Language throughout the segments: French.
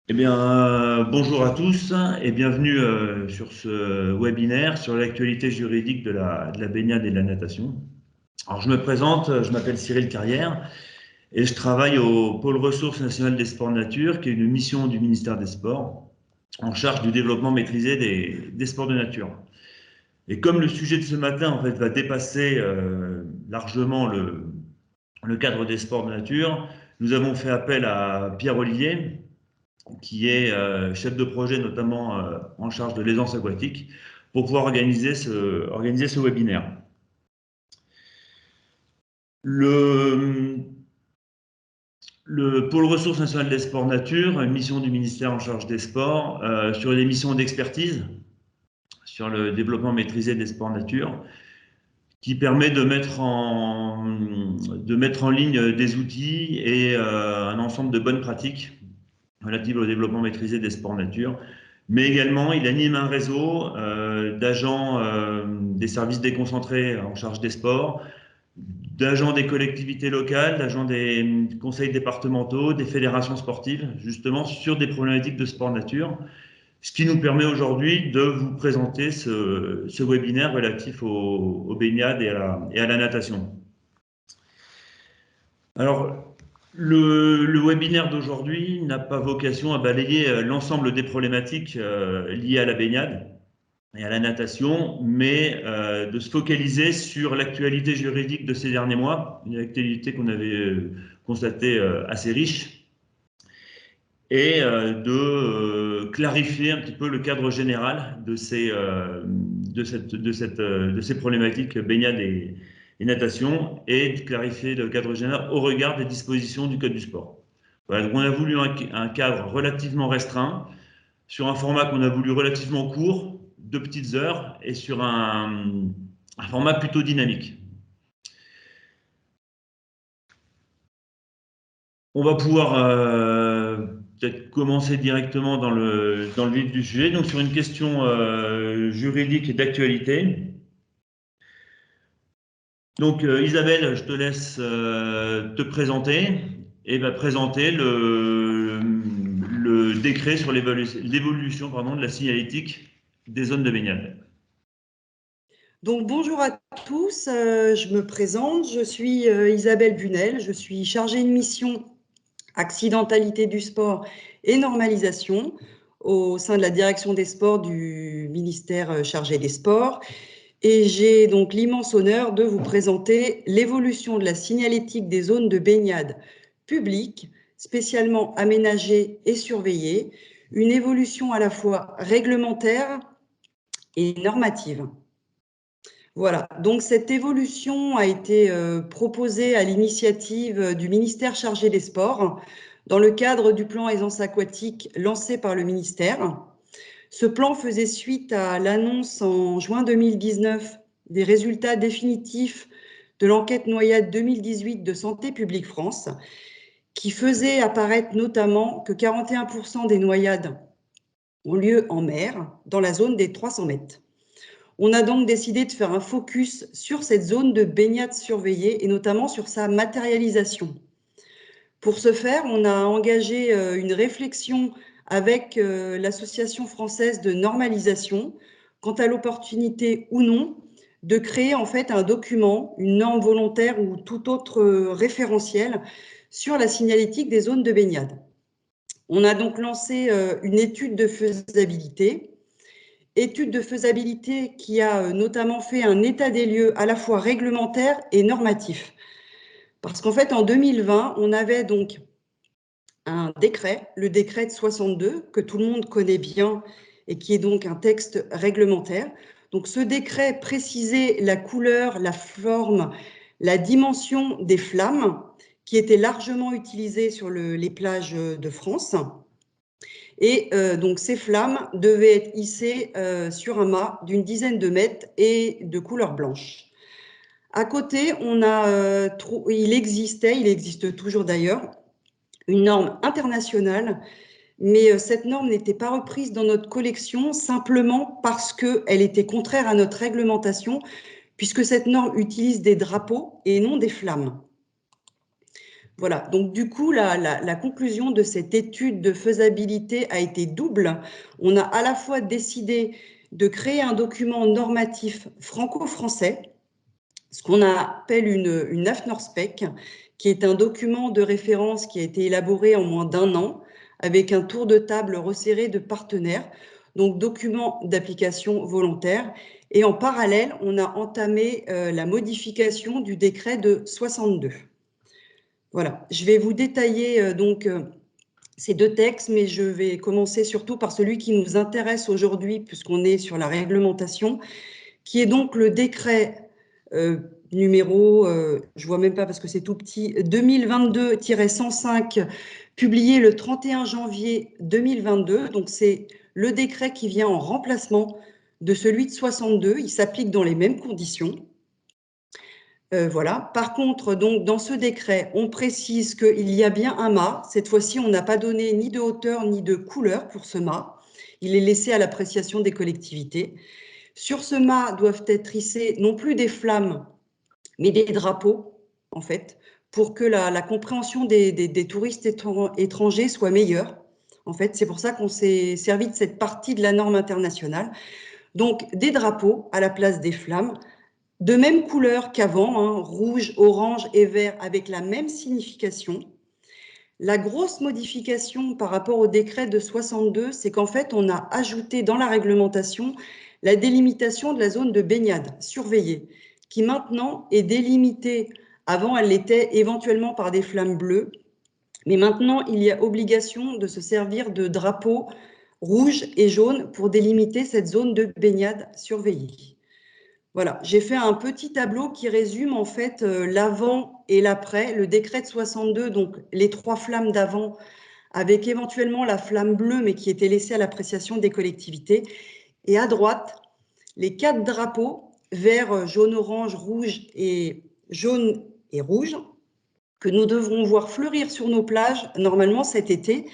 Bonjour à tous et bienvenue sur ce webinaire sur l'actualité juridique de la baignade et de la natation. Alors, je me présente, je m'appelle Cyril Carrière et je travaille au Pôle Ressources nationales des sports nature, qui est une mission du ministère des Sports en charge du développement maîtrisé des sports de nature. Et comme le sujet de ce matin en fait, va dépasser largement le cadre des sports de nature, nous avons fait appel à Pierre Olivier, qui est chef de projet notamment en charge de l'aisance aquatique, pour pouvoir organiser ce webinaire. Le Pôle ressources nationales des sports nature, une mission du ministère en charge des sports, sur les missions d'expertise, sur le développement maîtrisé des sports nature, qui permet de mettre en ligne des outils et un ensemble de bonnes pratiques relatives au développement maîtrisé des sports nature. Mais également, il anime un réseau d'agents des services déconcentrés en charge des sports, d'agents des collectivités locales, d'agents des conseils départementaux, des fédérations sportives, justement sur des problématiques de sport nature, ce qui nous permet aujourd'hui de vous présenter ce webinaire relatif aux baignades et à la natation. Alors, le webinaire d'aujourd'hui n'a pas vocation à balayer l'ensemble des problématiques liées à la baignade et à la natation, mais de se focaliser sur l'actualité juridique de ces derniers mois, une actualité qu'on avait constatée assez riche, et de clarifier un petit peu le cadre général de ces problématiques baignade et natation, et de clarifier le cadre général au regard des dispositions du Code du sport. Voilà, donc on a voulu un cadre relativement restreint, sur un format qu'on a voulu relativement court, 2 petites heures, et sur un format plutôt dynamique. On va pouvoir peut-être commencer directement dans le vif du sujet, donc sur une question juridique et d'actualité. Donc Isabelle, je te laisse te présenter et présenter le décret sur l'évolution de la signalétique des zones de baignade. Donc bonjour à tous, je me présente, je suis Isabelle Bunel, je suis chargée de mission accidentalité du sport et normalisation au sein de la direction des sports du ministère chargé des sports. Et j'ai donc l'immense honneur de vous présenter l'évolution de la signalétique des zones de baignade publiques, spécialement aménagées et surveillées, une évolution à la fois réglementaire et normative. Voilà, donc cette évolution a été proposée à l'initiative du ministère chargé des sports dans le cadre du plan aisance aquatique lancé par le ministère. Ce plan faisait suite à l'annonce en juin 2019 des résultats définitifs de l'enquête noyade 2018 de Santé publique France, qui faisait apparaître notamment que 41% des noyades ont lieu en mer, dans la zone des 300 mètres. On a donc décidé de faire un focus sur cette zone de baignade surveillée et notamment sur sa matérialisation. Pour ce faire, on a engagé une réflexion avec l'Association française de normalisation quant à l'opportunité ou non de créer en fait un document, une norme volontaire ou tout autre référentiel sur la signalétique des zones de baignade. On a donc lancé une étude de faisabilité qui a notamment fait un état des lieux à la fois réglementaire et normatif. Parce qu'en fait, en 2020, on avait donc un décret, le décret de 62, que tout le monde connaît bien et qui est donc un texte réglementaire. Donc ce décret précisait la couleur, la forme, la dimension des flammes qui étaient largement utilisées sur les plages de France. Et donc ces flammes devaient être hissées sur un mât d'une dizaine de mètres et de couleur blanche. À côté, il existe toujours d'ailleurs, une norme internationale, mais cette norme n'était pas reprise dans notre collection simplement parce qu'elle était contraire à notre réglementation, puisque cette norme utilise des drapeaux et non des flammes. Voilà, donc du coup, la conclusion de cette étude de faisabilité a été double. On a à la fois décidé de créer un document normatif franco-français, ce qu'on appelle une AFNORSPEC, qui est un document de référence qui a été élaboré en moins d'1 an, avec un tour de table resserré de partenaires, donc document d'application volontaire. Et en parallèle, on a entamé la modification du décret de 62. Voilà, je vais vous détailler ces deux textes, mais je vais commencer surtout par celui qui nous intéresse aujourd'hui, puisqu'on est sur la réglementation, qui est donc le décret numéro, je vois même pas parce que c'est tout petit, 2022-105, publié le 31 janvier 2022. Donc c'est le décret qui vient en remplacement de celui de 62. Il s'applique dans les mêmes conditions. Voilà. Par contre, donc, dans ce décret, on précise qu'il y a bien un mât. Cette fois-ci, on n'a pas donné ni de hauteur ni de couleur pour ce mât. Il est laissé à l'appréciation des collectivités. Sur ce mât doivent être hissées non plus des flammes, mais des drapeaux, en fait, pour que la compréhension des touristes étrangers soit meilleure. En fait, c'est pour ça qu'on s'est servi de cette partie de la norme internationale. Donc, des drapeaux à la place des flammes, de même couleur qu'avant, hein, rouge, orange et vert, avec la même signification. La grosse modification par rapport au décret de 62, c'est qu'en fait, on a ajouté dans la réglementation la délimitation de la zone de baignade surveillée, qui maintenant est délimitée. Avant, elle l'était éventuellement par des flammes bleues, mais maintenant, il y a obligation de se servir de drapeaux rouges et jaunes pour délimiter cette zone de baignade surveillée. Voilà, j'ai fait un petit tableau qui résume en fait l'avant et l'après, le décret de 62, donc les 3 flammes d'avant, avec éventuellement la flamme bleue, mais qui était laissée à l'appréciation des collectivités. Et à droite, les 4 drapeaux, vert, jaune, orange, rouge et jaune et rouge, que nous devrons voir fleurir sur nos plages normalement cet été,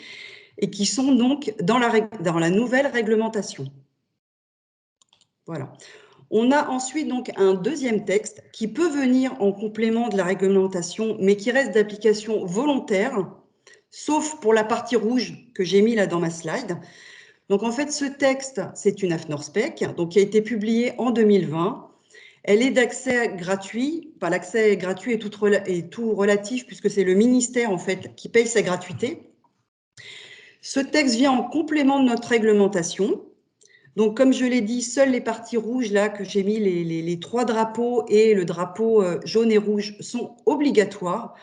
et qui sont donc dans la nouvelle réglementation. Voilà. On a ensuite donc un deuxième texte qui peut venir en complément de la réglementation, mais qui reste d'application volontaire, sauf pour la partie rouge que j'ai mis là dans ma slide. Donc en fait, ce texte, c'est une AFNORSPEC, donc qui a été publiée en 2020. Elle est d'accès gratuit. Enfin, l'accès gratuit est tout relatif puisque c'est le ministère en fait qui paye sa gratuité. Ce texte vient en complément de notre réglementation. Donc, comme je l'ai dit, seules les parties rouges, là, que j'ai mis, les 3 drapeaux et le drapeau jaune et rouge sont obligatoires.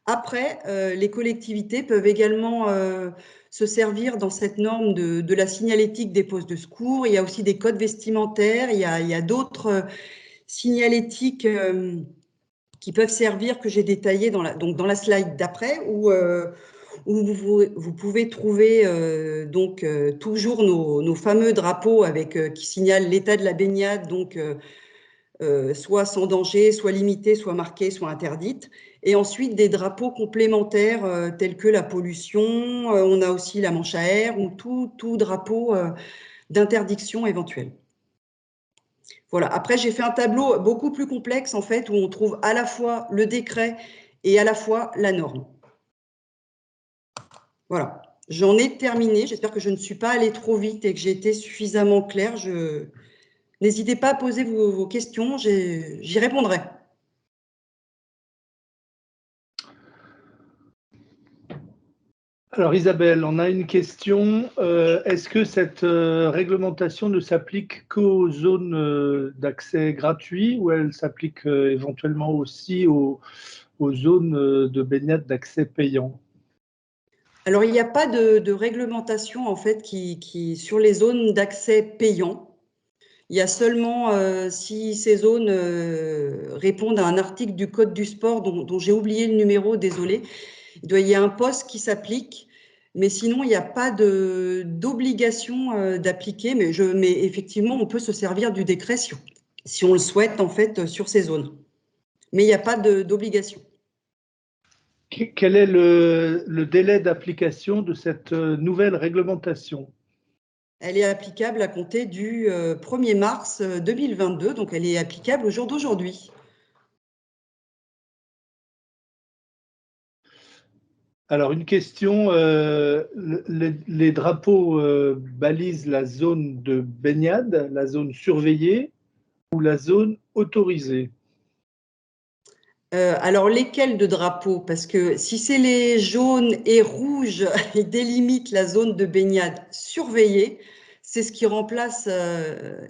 Après, les collectivités peuvent également se servir dans cette norme de la signalétique des postes de secours. Il y a aussi des codes vestimentaires, il y a d'autres signalétiques qui peuvent servir, que j'ai détaillées dans la slide d'après, où vous pouvez trouver toujours nos fameux drapeaux qui signalent l'état de la baignade, donc soit sans danger, soit limitée, soit marquée, soit interdite. Et ensuite des drapeaux complémentaires tels que la pollution, on a aussi la manche à air ou tout drapeau d'interdiction éventuelle. Voilà. Après, j'ai fait un tableau beaucoup plus complexe en fait, où on trouve à la fois le décret et à la fois la norme. Voilà, j'en ai terminé. J'espère que je ne suis pas allée trop vite et que j'ai été suffisamment claire. N'hésitez pas à poser vos questions, j'y répondrai. Alors Isabelle, on a une question. Est-ce que cette réglementation ne s'applique qu'aux zones d'accès gratuit ou elle s'applique éventuellement aussi aux zones de baignade d'accès payant? Alors, il n'y a pas de réglementation en fait qui sur les zones d'accès payant. Il y a seulement si ces zones répondent à un article du Code du sport dont j'ai oublié le numéro, désolé. Il doit y avoir un poste qui s'applique, mais sinon, il n'y a pas d'obligation d'appliquer. Mais effectivement, on peut se servir du décret si on le souhaite, en fait, sur ces zones. Mais il n'y a pas d'obligation. Quel est le délai d'application de cette nouvelle réglementation? Elle est applicable à compter du 1er mars 2022, donc elle est applicable au jour d'aujourd'hui. Alors, une question, les drapeaux balisent la zone de baignade, la zone surveillée ou la zone autorisée? Alors, lesquels de drapeaux? Parce que si c'est les jaunes et rouges, ils délimitent la zone de baignade surveillée. C'est ce qui remplace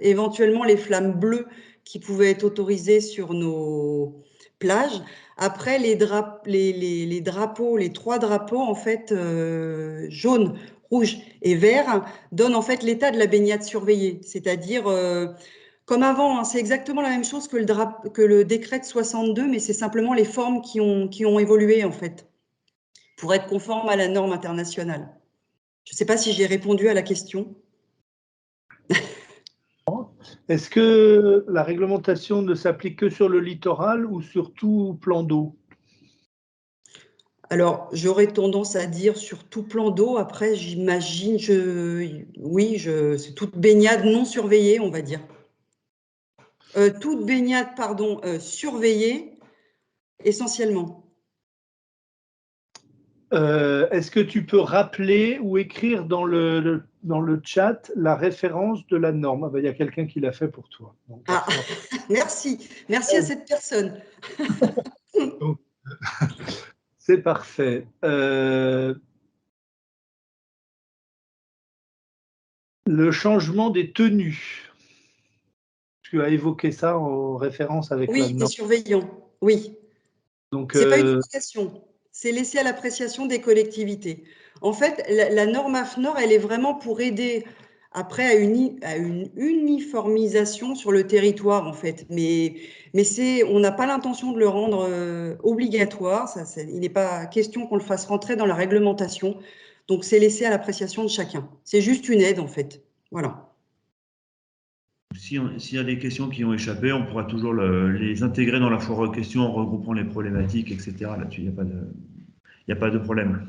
éventuellement les flammes bleues qui pouvaient être autorisées sur nos plages. Après, les drapeaux, les trois drapeaux, en fait, jaune, rouge et vert, donnent en fait l'état de la baignade surveillée. C'est-à-dire, comme avant, hein, c'est exactement la même chose que le décret de 62, mais c'est simplement les formes qui ont évolué, en fait, pour être conformes à la norme internationale. Je ne sais pas si j'ai répondu à la question. Est-ce que la réglementation ne s'applique que sur le littoral ou sur tout plan d'eau? Alors, j'aurais tendance à dire sur tout plan d'eau. Après, j'imagine, oui, c'est toute baignade non surveillée, on va dire. Toute baignade, pardon, surveillée, essentiellement. Est-ce que tu peux rappeler ou écrire dans le chat la référence de la norme? Ah ben, il y a quelqu'un qui l'a fait pour toi. Donc, Ah, merci. Merci à cette personne. c'est parfait. Le changement des tenues. Tu as évoqué ça en référence avec la Oui, des norme. surveillants, oui. Donc, C'est pas une obligation, c'est laissé à l'appréciation des collectivités. En fait, la norme AFNOR, elle est vraiment pour aider après à une uniformisation sur le territoire, en fait. Mais on n'a pas l'intention de le rendre obligatoire. Il n'est pas question qu'on le fasse rentrer dans la réglementation. Donc, c'est laissé à l'appréciation de chacun. C'est juste une aide, en fait. Voilà. S'il y a des questions qui ont échappé, on pourra toujours les intégrer dans la foire aux questions en regroupant les problématiques, etc. Là-dessus, il n'y a pas de problème.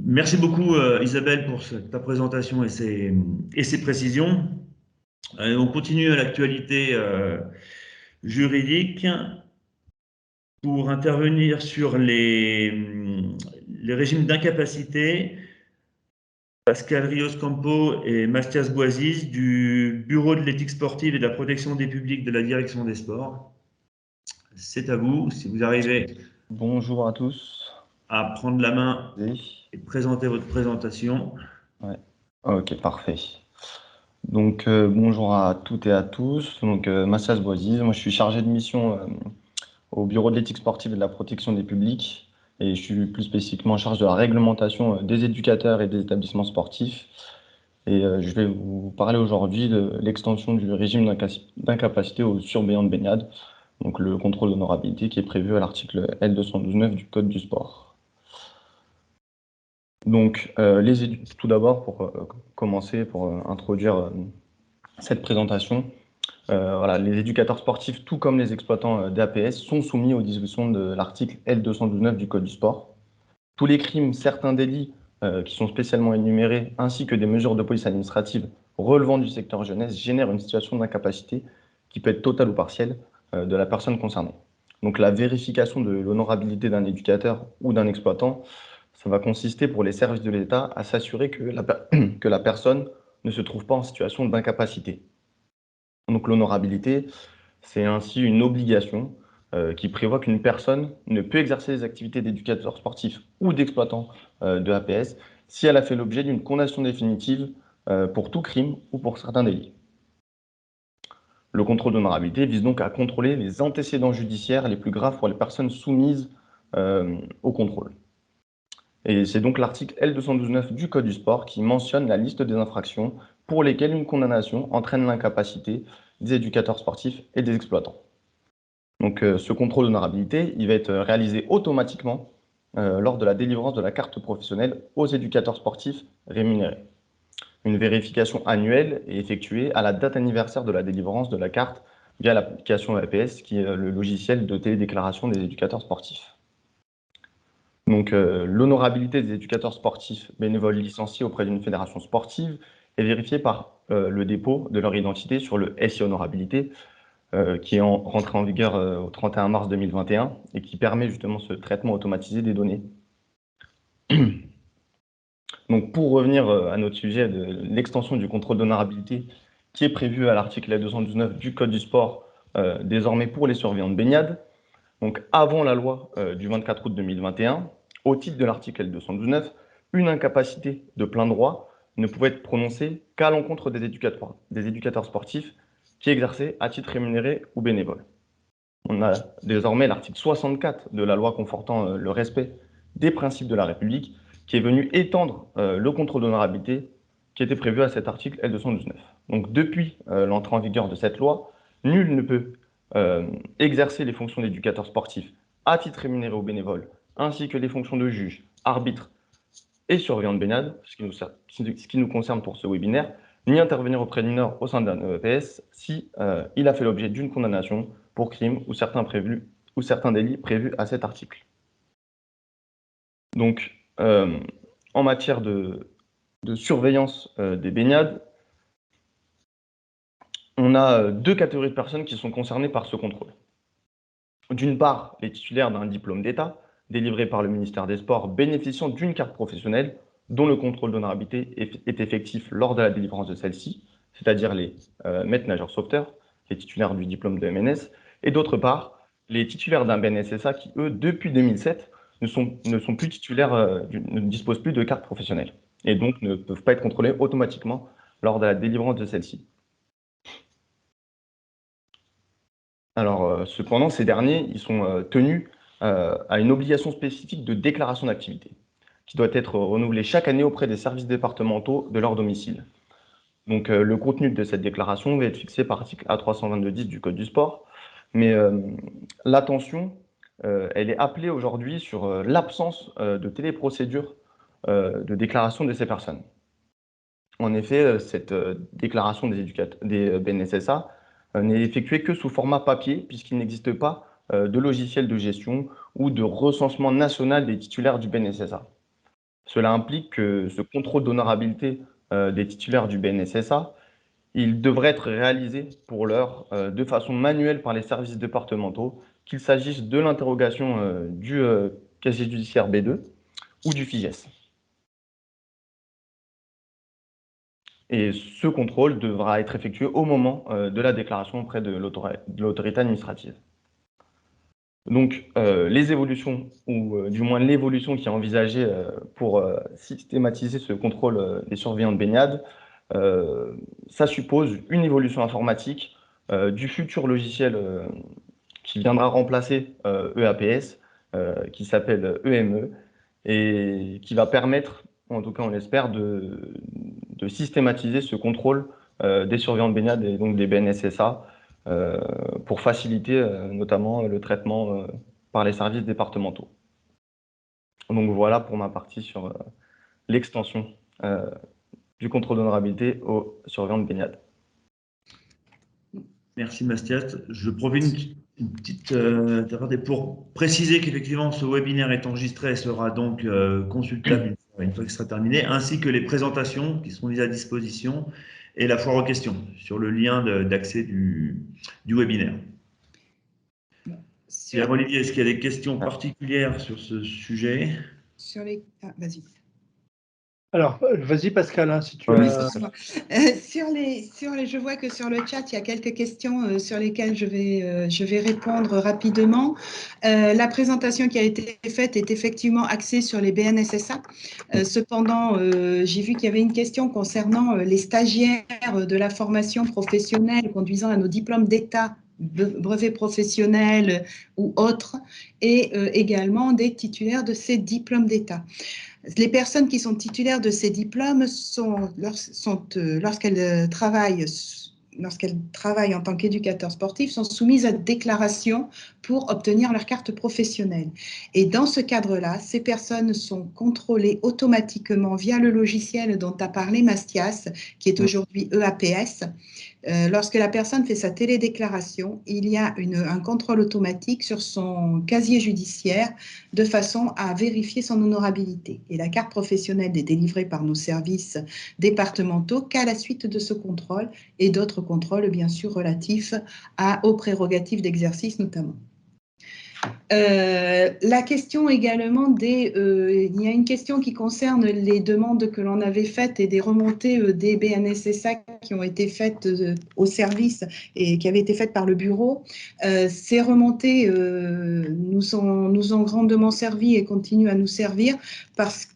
Merci beaucoup, Isabelle, pour ta présentation et ses précisions. On continue à l'actualité juridique pour intervenir sur les régimes d'incapacité. Pascal Rios-Campo et Mathias Boisis du Bureau de l'éthique sportive et de la protection des publics de la Direction des sports. C'est à vous, si vous arrivez Bonjour à tous. à prendre la main Oui. et présenter votre présentation. Ouais. Ok, parfait. Donc, bonjour à toutes et à tous. Donc, Mathias Boisis, moi je suis chargé de mission au Bureau de l'éthique sportive et de la protection des publics. Et je suis plus spécifiquement en charge de la réglementation des éducateurs et des établissements sportifs. Et je vais vous parler aujourd'hui de l'extension du régime d'incapacité aux surveillants de baignade, donc le contrôle d'honorabilité qui est prévu à l'article L212.9 du Code du sport. Donc, tout d'abord, pour commencer, pour introduire cette présentation, voilà, les éducateurs sportifs, tout comme les exploitants d'APS, sont soumis aux dispositions de l'article L212.9 du Code du sport. Tous les crimes, certains délits qui sont spécialement énumérés, ainsi que des mesures de police administrative relevant du secteur jeunesse, génèrent une situation d'incapacité qui peut être totale ou partielle de la personne concernée. Donc, la vérification de l'honorabilité d'un éducateur ou d'un exploitant, ça va consister pour les services de l'État à s'assurer que la personne ne se trouve pas en situation d'incapacité. Donc l'honorabilité, c'est ainsi une obligation qui prévoit qu'une personne ne peut exercer les activités d'éducateur sportif ou d'exploitant de APS si elle a fait l'objet d'une condamnation définitive pour tout crime ou pour certains délits. Le contrôle d'honorabilité vise donc à contrôler les antécédents judiciaires les plus graves pour les personnes soumises au contrôle. Et c'est donc l'article L212.9 du Code du sport qui mentionne la liste des infractions pour lesquelles une condamnation entraîne l'incapacité des éducateurs sportifs et des exploitants. Donc ce contrôle d'honorabilité, il va être réalisé automatiquement lors de la délivrance de la carte professionnelle aux éducateurs sportifs rémunérés. Une vérification annuelle est effectuée à la date anniversaire de la délivrance de la carte via l'application APS, qui est le logiciel de télédéclaration des éducateurs sportifs. Donc, l'honorabilité des éducateurs sportifs bénévoles licenciés auprès d'une fédération sportive est vérifiée par le dépôt de leur identité sur le SI Honorabilité, qui est rentré en vigueur au 31 mars 2021 et qui permet justement ce traitement automatisé des données. Donc, pour revenir à notre sujet de l'extension du contrôle d'honorabilité qui est prévu à l'article L219 du Code du sport, désormais pour les surveillants de baignade. Donc, avant la loi du 24 août 2021, au titre de l'article L219, une incapacité de plein droit ne pouvait être prononcée qu'à l'encontre des éducateurs sportifs qui exerçaient à titre rémunéré ou bénévole. On a désormais l'article 64 de la loi confortant le respect des principes de la République qui est venu étendre le contrôle d'honorabilité qui était prévu à cet article L219. Donc depuis l'entrée en vigueur de cette loi, nul ne peut exercer les fonctions d'éducateur sportif à titre rémunéré ou bénévole, ainsi que les fonctions de juge, arbitre et surveillant de baignade, ce qui nous concerne pour ce webinaire, ni intervenir auprès de mineurs au sein d'un EPS si il a fait l'objet d'une condamnation pour crime ou certains délits prévus à cet article. Donc, en matière de surveillance des baignades, on a deux catégories de personnes qui sont concernées par ce contrôle. D'une part, les titulaires d'un diplôme d'État délivré par le ministère des Sports bénéficiant d'une carte professionnelle dont le contrôle d'honorabilité est effectif lors de la délivrance de celle-ci, c'est-à-dire les maîtres nageurs sauveteurs, les titulaires du diplôme de MNS, et d'autre part, les titulaires d'un BNSSA qui, eux, depuis 2007, ne sont plus titulaires, ne disposent plus de carte professionnelle, et donc ne peuvent pas être contrôlés automatiquement lors de la délivrance de celle-ci. Alors, cependant, ces derniers, ils sont tenus à une obligation spécifique de déclaration d'activité, qui doit être renouvelée chaque année auprès des services départementaux de leur domicile. Donc, le contenu de cette déclaration va être fixé par article A322-10 du Code du sport, mais l'attention, elle est appelée aujourd'hui sur l'absence de téléprocédure de déclaration de ces personnes. En effet, cette déclaration des BNSSA n'est effectuée que sous format papier, puisqu'il n'existe pas de logiciel de gestion ou de recensement national des titulaires du BNSSA. Cela implique que ce contrôle d'honorabilité des titulaires du BNSSA, il devrait être réalisé pour l'heure de façon manuelle par les services départementaux, qu'il s'agisse de l'interrogation du casier judiciaire B2 ou du FIGES. Et ce contrôle devra être effectué au moment de la déclaration auprès de l'autorité administrative. Donc, les évolutions, ou du moins l'évolution qui est envisagée pour systématiser ce contrôle des surveillants de baignade, ça suppose une évolution informatique du futur logiciel qui viendra remplacer EAPS, qui s'appelle EME, et qui va permettre, en tout cas on l'espère, de systématiser ce contrôle des surveillants de baignade et donc des BNSSA pour faciliter notamment le traitement par les services départementaux. Donc voilà pour ma partie sur l'extension du contrôle d'honorabilité aux surveillants de baignade. Merci Mathias. Je profite une petite pour préciser qu'effectivement ce webinaire est enregistré et sera donc consultable une fois qu'il sera terminé, ainsi que les présentations qui seront mises à disposition et la foire aux questions sur le lien d'accès du webinaire. Pierre Olivier, est-ce qu'il y a des questions particulières sur ce sujet? Vas-y. Alors, vas-y Pascal, hein, si tu Oui, as... je vois que sur le chat, il y a quelques questions sur lesquelles je vais répondre rapidement. La présentation qui a été faite est effectivement axée sur les BNSSA. Cependant, j'ai vu qu'il y avait une question concernant les stagiaires de la formation professionnelle conduisant à nos diplômes d'État, brevets professionnels ou autres, et également des titulaires de ces diplômes d'État. Les personnes qui sont titulaires de ces diplômes lorsqu'elles travaillent en tant qu'éducateurs sportifs, sont soumises à déclaration pour obtenir leur carte professionnelle. Et dans ce cadre-là, ces personnes sont contrôlées automatiquement via le logiciel dont a parlé Mathias, qui est aujourd'hui EAPS, Lorsque la personne fait sa télédéclaration, il y a un contrôle automatique sur son casier judiciaire de façon à vérifier son honorabilité. Et la carte professionnelle n'est délivrée par nos services départementaux qu'à la suite de ce contrôle et d'autres contrôles, bien sûr, relatifs aux prérogatives d'exercice notamment. La question également il y a une question qui concerne les demandes que l'on avait faites et des remontées des BNSSA qui ont été faites au service et qui avaient été faites par le bureau. Ces remontées nous ont grandement servi et continuent à nous servir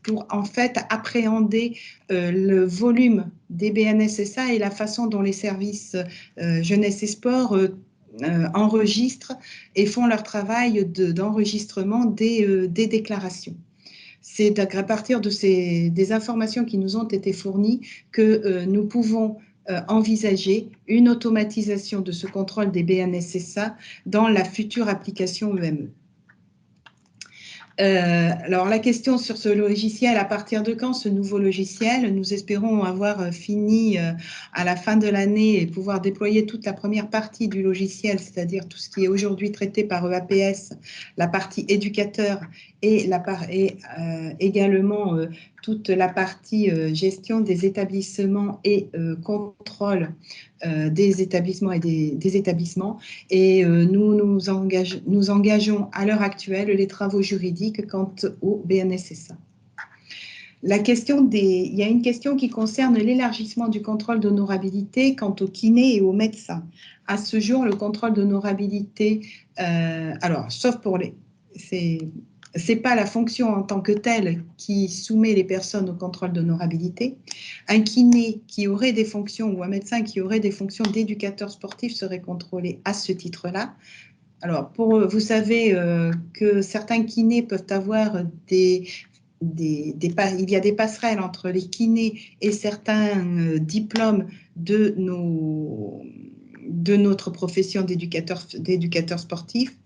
pour en fait appréhender le volume des BNSSA et la façon dont les services jeunesse et sport enregistrent et font leur travail d'enregistrement des déclarations. C'est à partir de des informations qui nous ont été fournies que nous pouvons envisager une automatisation de ce contrôle des BNSSA dans la future application EME. Alors, la question sur ce logiciel, à partir de quand ce nouveau logiciel? Nous espérons avoir fini à la fin de l'année et pouvoir déployer toute la première partie du logiciel, c'est-à-dire tout ce qui est aujourd'hui traité par EAPS, la partie éducateur et également toute la partie gestion des établissements et contrôle des établissements et des établissements. Et nous engageons à l'heure actuelle les travaux juridiques quant au BNSSA. Il y a une question qui concerne l'élargissement du contrôle d'honorabilité quant aux kinés et aux médecins. À ce jour, le contrôle d'honorabilité, alors, sauf pour c'est pas la fonction en tant que telle qui soumet les personnes au contrôle d'honorabilité. Un kiné qui aurait des fonctions ou un médecin qui aurait des fonctions d'éducateur sportif serait contrôlé à ce titre-là. Alors, vous savez que certains kinés peuvent avoir il y a des passerelles entre les kinés et certains diplômes de notre profession d'éducateur sportif.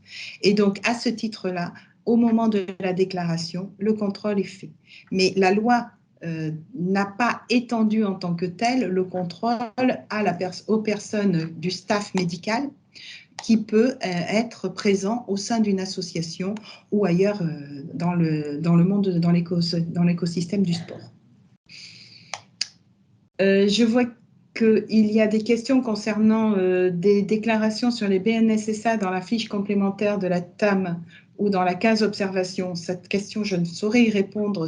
Et donc, à ce titre-là, au moment de la déclaration, le contrôle est fait. Mais la loi n'a pas étendu en tant que tel le contrôle aux personnes du staff médical qui peut être présent au sein d'une association ou ailleurs dans le monde, dans l'écosystème du sport. Je vois qu'il y a des questions concernant des déclarations sur les BNSSA dans la fiche complémentaire de la TAM ou dans la case observation. Cette question, je ne saurais y répondre,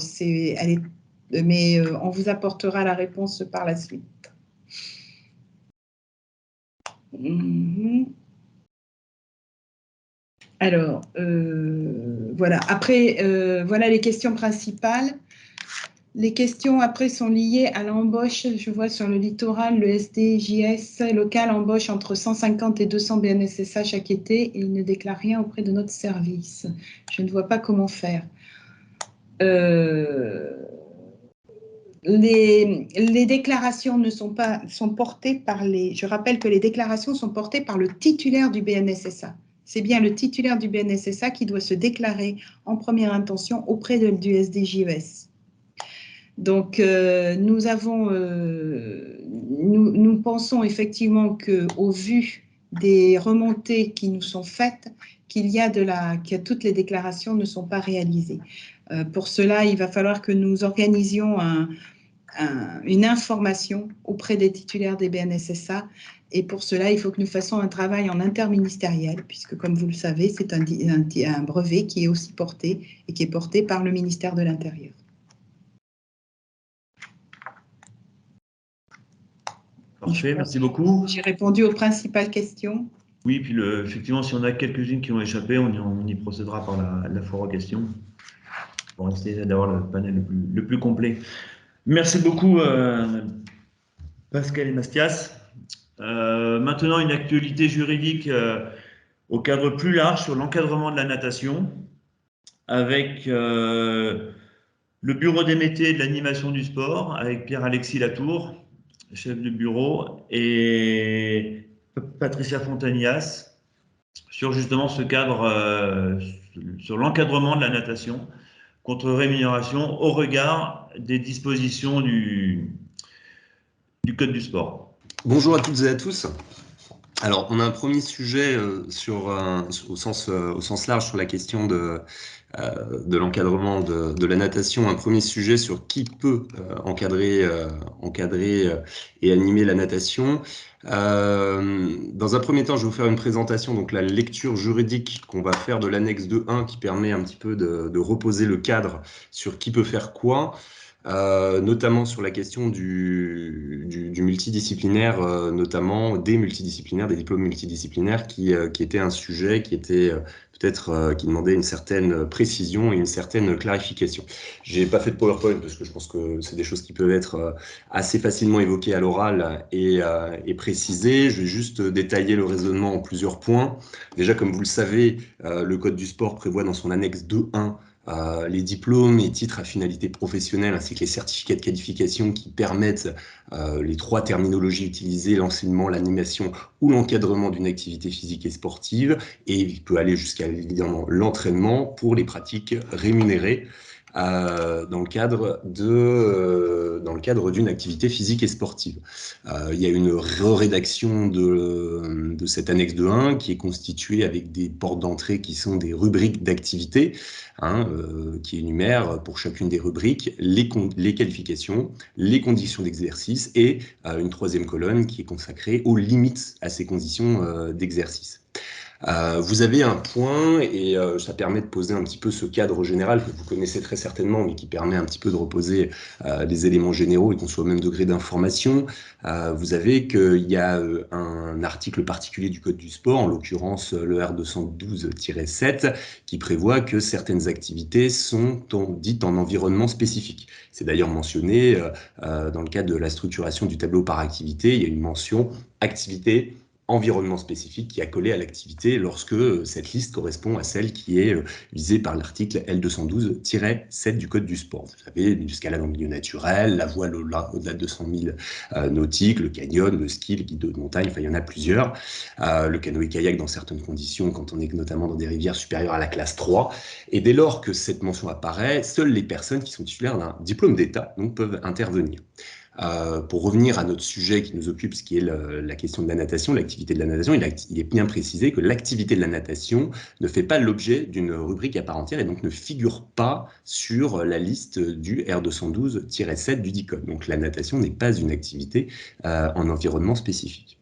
mais on vous apportera la réponse par la suite. Alors, voilà. Après, voilà les questions principales. Les questions après sont liées à l'embauche. Je vois sur le littoral, le SDJS local embauche entre 150 et 200 BNSSA chaque été et il ne déclare rien auprès de notre service. Je ne vois pas comment faire. Les déclarations sont portées par je rappelle que les déclarations sont portées par le titulaire du BNSSA. C'est bien le titulaire du BNSSA qui doit se déclarer en première intention auprès du SDJS. Donc, nous pensons effectivement qu'au vu des remontées qui nous sont faites, que toutes les déclarations ne sont pas réalisées. Pour cela, il va falloir que nous organisions une information auprès des titulaires des BNSSA. Et pour cela, il faut que nous fassions un travail en interministériel, puisque, comme vous le savez, c'est un brevet qui est aussi porté et qui est porté par le ministère de l'Intérieur. Parfait, merci beaucoup. J'ai répondu aux principales questions. Oui, puis effectivement, si on a quelques-unes qui ont échappé, on y procédera par la foire aux questions pour essayer d'avoir le panel le plus complet. Merci beaucoup, Pascal et Mastias. Maintenant, une actualité juridique au cadre plus large sur l'encadrement de la natation avec le bureau des métiers de l'animation du sport avec Pierre-Alexis Latour, chef de bureau, et Patricia Fontanias sur justement ce cadre, sur l'encadrement de la natation contre rémunération au regard des dispositions du Code du sport. Bonjour à toutes et à tous. Alors, on a un premier sujet au sens large sur la question de l'encadrement de la natation. Un premier sujet sur qui peut encadrer et animer la natation. Dans un premier temps, je vais vous faire une présentation, donc la lecture juridique qu'on va faire de l'annexe 2.1 qui permet un petit peu de reposer le cadre sur qui peut faire quoi. Notamment sur la question du multidisciplinaire, notamment des multidisciplinaires, des diplômes multidisciplinaires, qui était un sujet qui était qui demandait une certaine précision et une certaine clarification. J'ai pas fait de PowerPoint parce que je pense que c'est des choses qui peuvent être assez facilement évoquées à l'oral et précisées. Je vais juste détailler le raisonnement en plusieurs points. Déjà, comme vous le savez, le Code du sport prévoit dans son annexe 2.1 les diplômes et titres à finalité professionnelle ainsi que les certificats de qualification qui permettent les trois terminologies utilisées, l'enseignement, l'animation ou l'encadrement d'une activité physique et sportive, et il peut aller jusqu'à évidemment l'entraînement pour les pratiques rémunérées dans le cadre d'une activité physique et sportive. Il y a une rédaction de cette annexe 2.1 qui est constituée avec des portes d'entrée qui sont des rubriques d'activité, qui énumèrent pour chacune des rubriques les qualifications, les conditions d'exercice et une troisième colonne qui est consacrée aux limites à ces conditions d'exercice. Vous avez un point, et ça permet de poser un petit peu ce cadre général que vous connaissez très certainement, mais qui permet un petit peu de reposer les éléments généraux et qu'on soit au même degré d'information. Vous avez qu'il y a un article particulier du Code du sport, en l'occurrence le R212-7, qui prévoit que certaines activités sont dites en environnement spécifique. C'est d'ailleurs mentionné dans le cadre de la structuration du tableau par activité, il y a une mention activité environnement spécifique qui est accolé à l'activité lorsque cette liste correspond à celle qui est visée par l'article L212-7 du Code du sport. Vous avez une escalade en milieu naturel, la voile au-delà de 200 000 nautiques, le canyon, le ski, le guide de montagne, enfin il y en a plusieurs. Le canoë-kayak dans certaines conditions, quand on est notamment dans des rivières supérieures à la classe 3. Et dès lors que cette mention apparaît, seules les personnes qui sont titulaires d'un diplôme d'État peuvent intervenir. Pour revenir à notre sujet qui nous occupe, ce qui est la question de la natation, l'activité de la natation, il est bien précisé que l'activité de la natation ne fait pas l'objet d'une rubrique à part entière et donc ne figure pas sur la liste du R212-7 du DICOM. Donc la natation n'est pas une activité en environnement spécifique.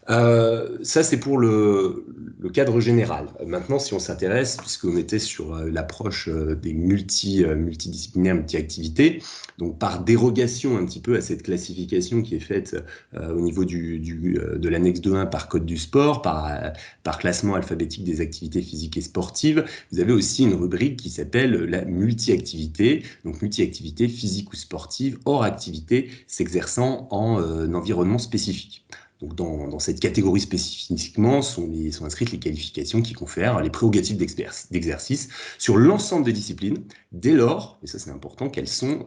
Ça, c'est pour le cadre général. Maintenant, si on s'intéresse, puisqu'on était sur l'approche des multidisciplinaires, multi-activités, donc par dérogation un petit peu à cette classification qui est faite au niveau de l'annexe 2.1 par Code du sport, par classement alphabétique des activités physiques et sportives, vous avez aussi une rubrique qui s'appelle la multi-activité, donc multi-activité physique ou sportive, hors activité s'exerçant en environnement spécifique. Donc dans cette catégorie spécifiquement sont inscrites les qualifications qui confèrent les prérogatives d'exercice sur l'ensemble des disciplines, dès lors, et ça c'est important, qu'elles sont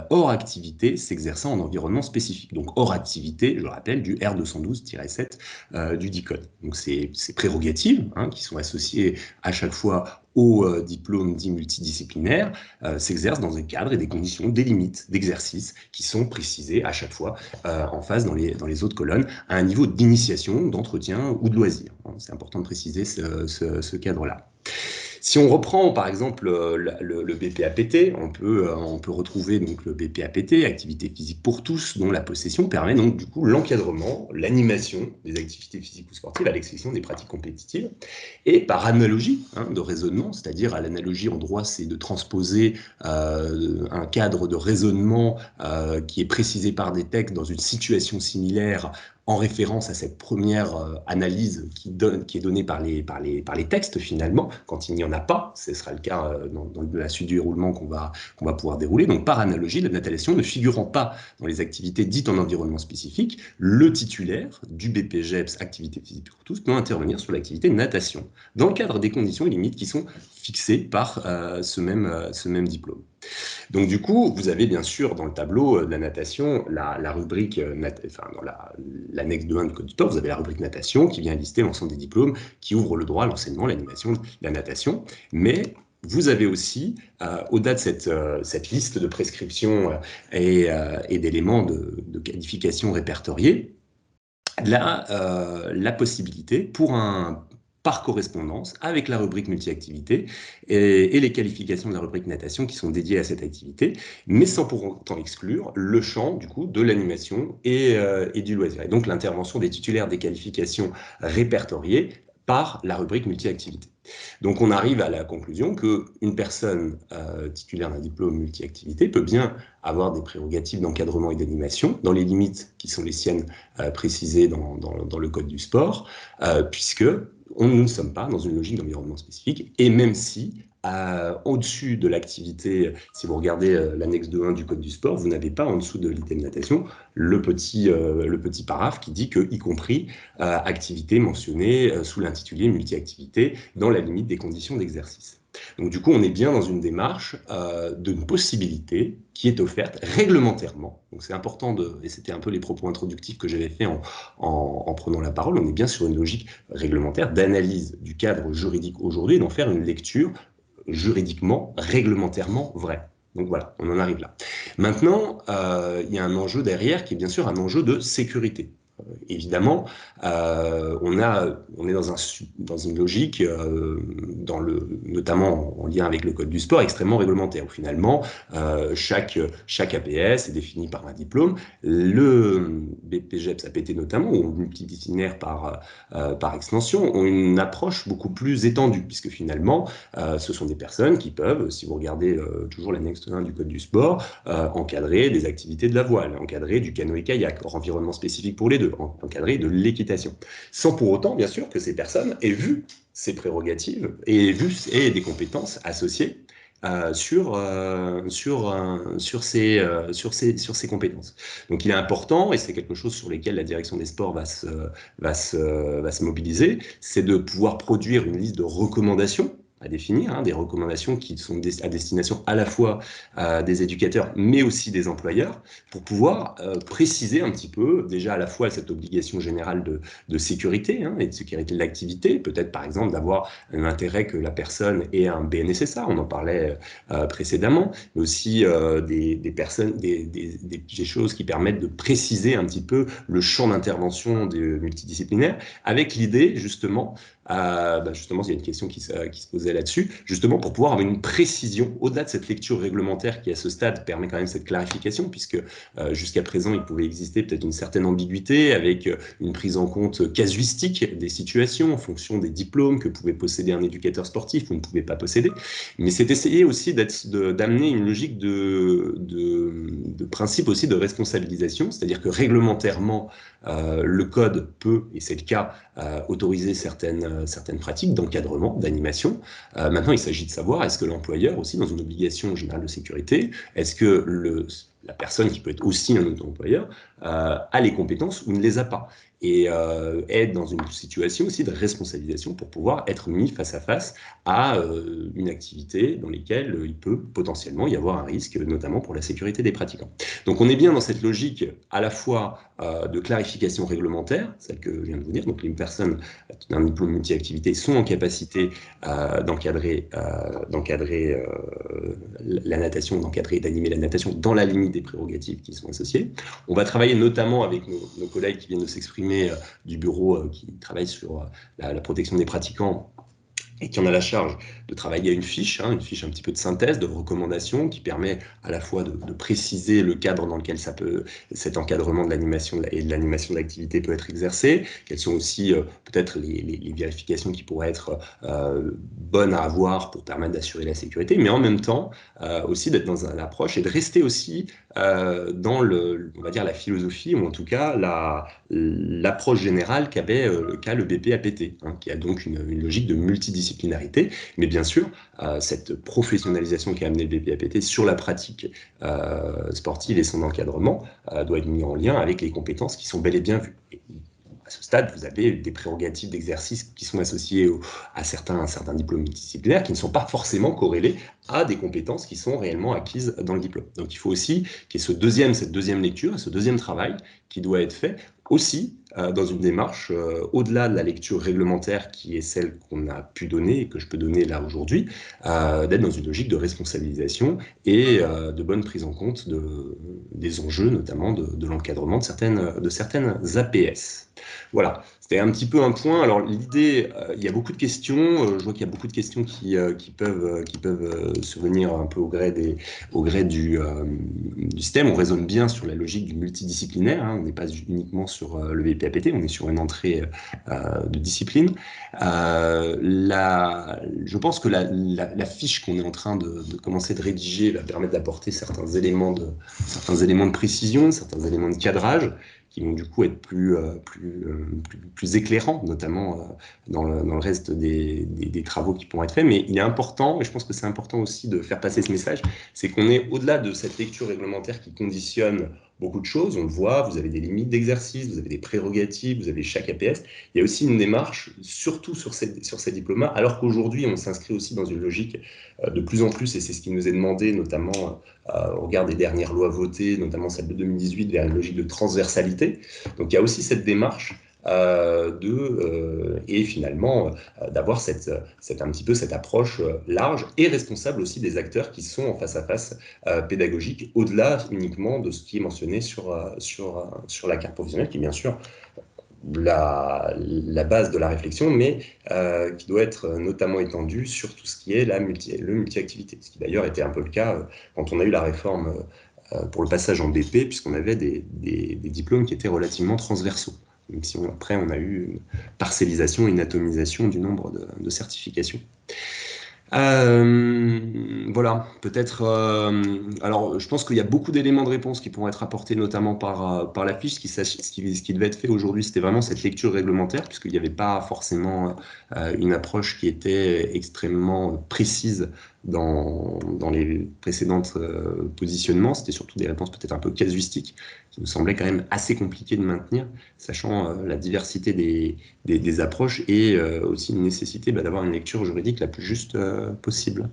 hors activité s'exerçant en environnement spécifique. Donc hors activité, je le rappelle, du R212-7 du DICOM. Donc ces prérogatives qui sont associées à chaque fois au diplôme dit multidisciplinaire s'exercent dans un cadre et des conditions, des limites d'exercice qui sont précisées à chaque fois en face dans les autres colonnes à un niveau d'initiation, d'entretien ou de loisir. C'est important de préciser ce cadre-là. Si on reprend par exemple le BPAPT, on peut retrouver donc le BPAPT, activité physique pour tous, dont la possession permet donc du coup l'encadrement, l'animation des activités physiques ou sportives à l'exception des pratiques compétitives. Et par analogie de raisonnement, c'est-à-dire à l'analogie en droit, c'est de transposer un cadre de raisonnement qui est précisé par des textes dans une situation similaire en référence à cette première analyse qui est donnée par les textes finalement, quand il n'y en a pas, ce sera le cas dans la suite du déroulement qu'on va pouvoir dérouler. Donc par analogie, la natation ne figurant pas dans les activités dites en environnement spécifique, le titulaire du BPGEPS, activité physique pour tous, peut intervenir sur l'activité natation, dans le cadre des conditions et limites qui sont fixées par ce même diplôme. Donc du coup, vous avez bien sûr dans le tableau de la natation, la rubrique, dans l'annexe 2.1 du Code du sport, vous avez la rubrique natation qui vient lister l'ensemble des diplômes qui ouvrent le droit à l'enseignement, l'animation, la natation. Mais vous avez aussi, au-delà de cette liste de prescriptions et d'éléments de qualification répertoriés, la possibilité pour par correspondance avec la rubrique multi-activité et les qualifications de la rubrique natation qui sont dédiées à cette activité, mais sans pour autant exclure le champ du coup de l'animation et du loisir. Et donc l'intervention des titulaires des qualifications répertoriées par la rubrique multi-activité. Donc on arrive à la conclusion qu'une personne titulaire d'un diplôme multi-activité peut bien avoir des prérogatives d'encadrement et d'animation dans les limites qui sont les siennes précisées dans le code du sport, puisque nous ne sommes pas dans une logique d'environnement spécifique, et même si au-dessus de l'activité, si vous regardez l'annexe 2.1 du code du sport, vous n'avez pas en dessous de l'item natation le petit paragraphe qui dit que, y compris activité mentionnée sous l'intitulé multi-activité dans la limite des conditions d'exercice. Donc du coup, on est bien dans une démarche d'une possibilité qui est offerte réglementairement. Donc c'est important, et c'était un peu les propos introductifs que j'avais fait en prenant la parole, on est bien sur une logique réglementaire d'analyse du cadre juridique aujourd'hui et d'en faire une lecture juridiquement, réglementairement vraie. Donc voilà, on en arrive là. Maintenant, il y a un enjeu derrière qui est bien sûr un enjeu de sécurité. Évidemment, on est dans une logique, notamment en lien avec le code du sport, extrêmement réglementaire, où finalement, chaque APS est défini par un diplôme. Le BPGEPS APT notamment, ou multidisciplinaire par extension, ont une approche beaucoup plus étendue, puisque finalement, ce sont des personnes qui peuvent, si vous regardez toujours l'annexe 1 du code du sport, encadrer des activités de la voile, encadrer du canoë-kayak, hors environnement spécifique pour les deux, encadrer de l'équitation, sans pour autant, bien sûr, que ces personnes aient vu ces prérogatives et des compétences associées sur ces compétences. Donc il est important, et c'est quelque chose sur lequel la direction des sports va se mobiliser, c'est de pouvoir produire une liste de recommandations à définir, des recommandations qui sont à destination à la fois des éducateurs, mais aussi des employeurs, pour pouvoir préciser un petit peu, déjà à la fois cette obligation générale de sécurité et de sécurité de l'activité, peut-être par exemple d'avoir un intérêt que la personne ait un BNSSA, on en parlait précédemment, mais aussi des choses qui permettent de préciser un petit peu le champ d'intervention multidisciplinaire, avec l'idée justement, il y a une question qui se posait là-dessus, justement pour pouvoir avoir une précision, au-delà de cette lecture réglementaire qui à ce stade permet quand même cette clarification, puisque jusqu'à présent il pouvait exister peut-être une certaine ambiguïté avec une prise en compte casuistique des situations en fonction des diplômes que pouvait posséder un éducateur sportif ou ne pouvait pas posséder, mais c'est essayer aussi d'amener une logique de principe aussi de responsabilisation, c'est-à-dire que réglementairement le code peut, et c'est le cas, autoriser certaines pratiques d'encadrement, d'animation. Maintenant, il s'agit de savoir, est-ce que l'employeur, aussi dans une obligation générale de sécurité, est-ce que la personne qui peut être aussi un auto-employeur a les compétences ou ne les a pas, et est dans une situation aussi de responsabilisation pour pouvoir être mis face à face à une activité dans laquelle il peut potentiellement y avoir un risque, notamment pour la sécurité des pratiquants. Donc on est bien dans cette logique à la fois de clarification réglementaire, celle que je viens de vous dire, donc les personnes d'un diplôme multi-activité sont en capacité d'encadrer la natation, d'encadrer et d'animer la natation dans la limite des prérogatives qui sont associées. On va travailler notamment avec nos collègues qui viennent de s'exprimer du bureau qui travaille sur la protection des pratiquants et qui en a la charge de travailler à une fiche un petit peu de synthèse, de recommandations, qui permet à la fois de préciser le cadre dans lequel cet encadrement de l'animation et de l'animation de l'activité peut être exercé, quelles sont aussi peut-être les vérifications qui pourraient être bonnes à avoir pour permettre d'assurer la sécurité, mais en même temps aussi d'être dans une approche et de rester aussi dans on va dire la philosophie, ou en tout cas l'approche générale qu'a le BPAPT, qui a donc une logique de multidisciplinarité, mais bien sûr, cette professionnalisation qu'a amené le BPAPT sur la pratique sportive et son encadrement doit être mis en lien avec les compétences qui sont bel et bien vues. Et à ce stade, vous avez des prérogatives d'exercice qui sont associées à certains diplômes multidisciplinaires qui ne sont pas forcément corrélés à des compétences qui sont réellement acquises dans le diplôme. Donc il faut aussi qu'il y ait cette deuxième lecture, ce deuxième travail qui doit être fait aussi dans une démarche, au-delà de la lecture réglementaire qui est celle qu'on a pu donner et que je peux donner là aujourd'hui, d'être dans une logique de responsabilisation et de bonne prise en compte des enjeux, notamment de l'encadrement de certaines APS. Voilà, c'était un petit peu un point. Alors l'idée, il y a beaucoup de questions. Je vois qu'il y a beaucoup de questions qui peuvent survenir un peu au gré du système. On raisonne bien sur la logique du multidisciplinaire. Hein. On n'est pas uniquement sur le VPAPT, on est sur une entrée de discipline. Je pense que la fiche qu'on est en train de commencer de rédiger va permettre d'apporter certains éléments de précision, certains éléments de cadrage qui vont du coup être plus éclairants, notamment dans le reste des travaux qui pourront être faits. Mais il est important, et je pense que c'est important aussi de faire passer ce message, c'est qu'on est au-delà de cette lecture réglementaire qui conditionne beaucoup de choses. On le voit, vous avez des limites d'exercice, vous avez des prérogatives, vous avez chaque APS. Il y a aussi une démarche, surtout sur ces diplômes-là, alors qu'aujourd'hui, on s'inscrit aussi dans une logique de plus en plus, et c'est ce qui nous est demandé, notamment au regard des dernières lois votées, notamment celle de 2018, vers une logique de transversalité. Donc il y a aussi cette démarche et finalement d'avoir un petit peu cette approche large et responsable aussi des acteurs qui sont en face à face pédagogique, au-delà uniquement de ce qui est mentionné sur la carte professionnelle, qui est bien sûr la base de la réflexion, mais qui doit être notamment étendue sur tout ce qui est le multi-activité, ce qui d'ailleurs était un peu le cas quand on a eu la réforme pour le passage en BP, puisqu'on avait des diplômes qui étaient relativement transversaux. Même si après, on a eu une parcellisation, une atomisation du nombre de certifications. Voilà, peut-être. Alors, je pense qu'il y a beaucoup d'éléments de réponse qui pourront être apportés, notamment par la fiche. Ce qui devait être fait aujourd'hui, c'était vraiment cette lecture réglementaire, puisqu'il n'y avait pas forcément une approche qui était extrêmement précise dans les précédentes positionnements. C'était surtout des réponses peut-être un peu casuistiques, qui me semblaient quand même assez compliquées de maintenir, sachant la diversité des approches et aussi une nécessité d'avoir une lecture juridique la plus juste possible.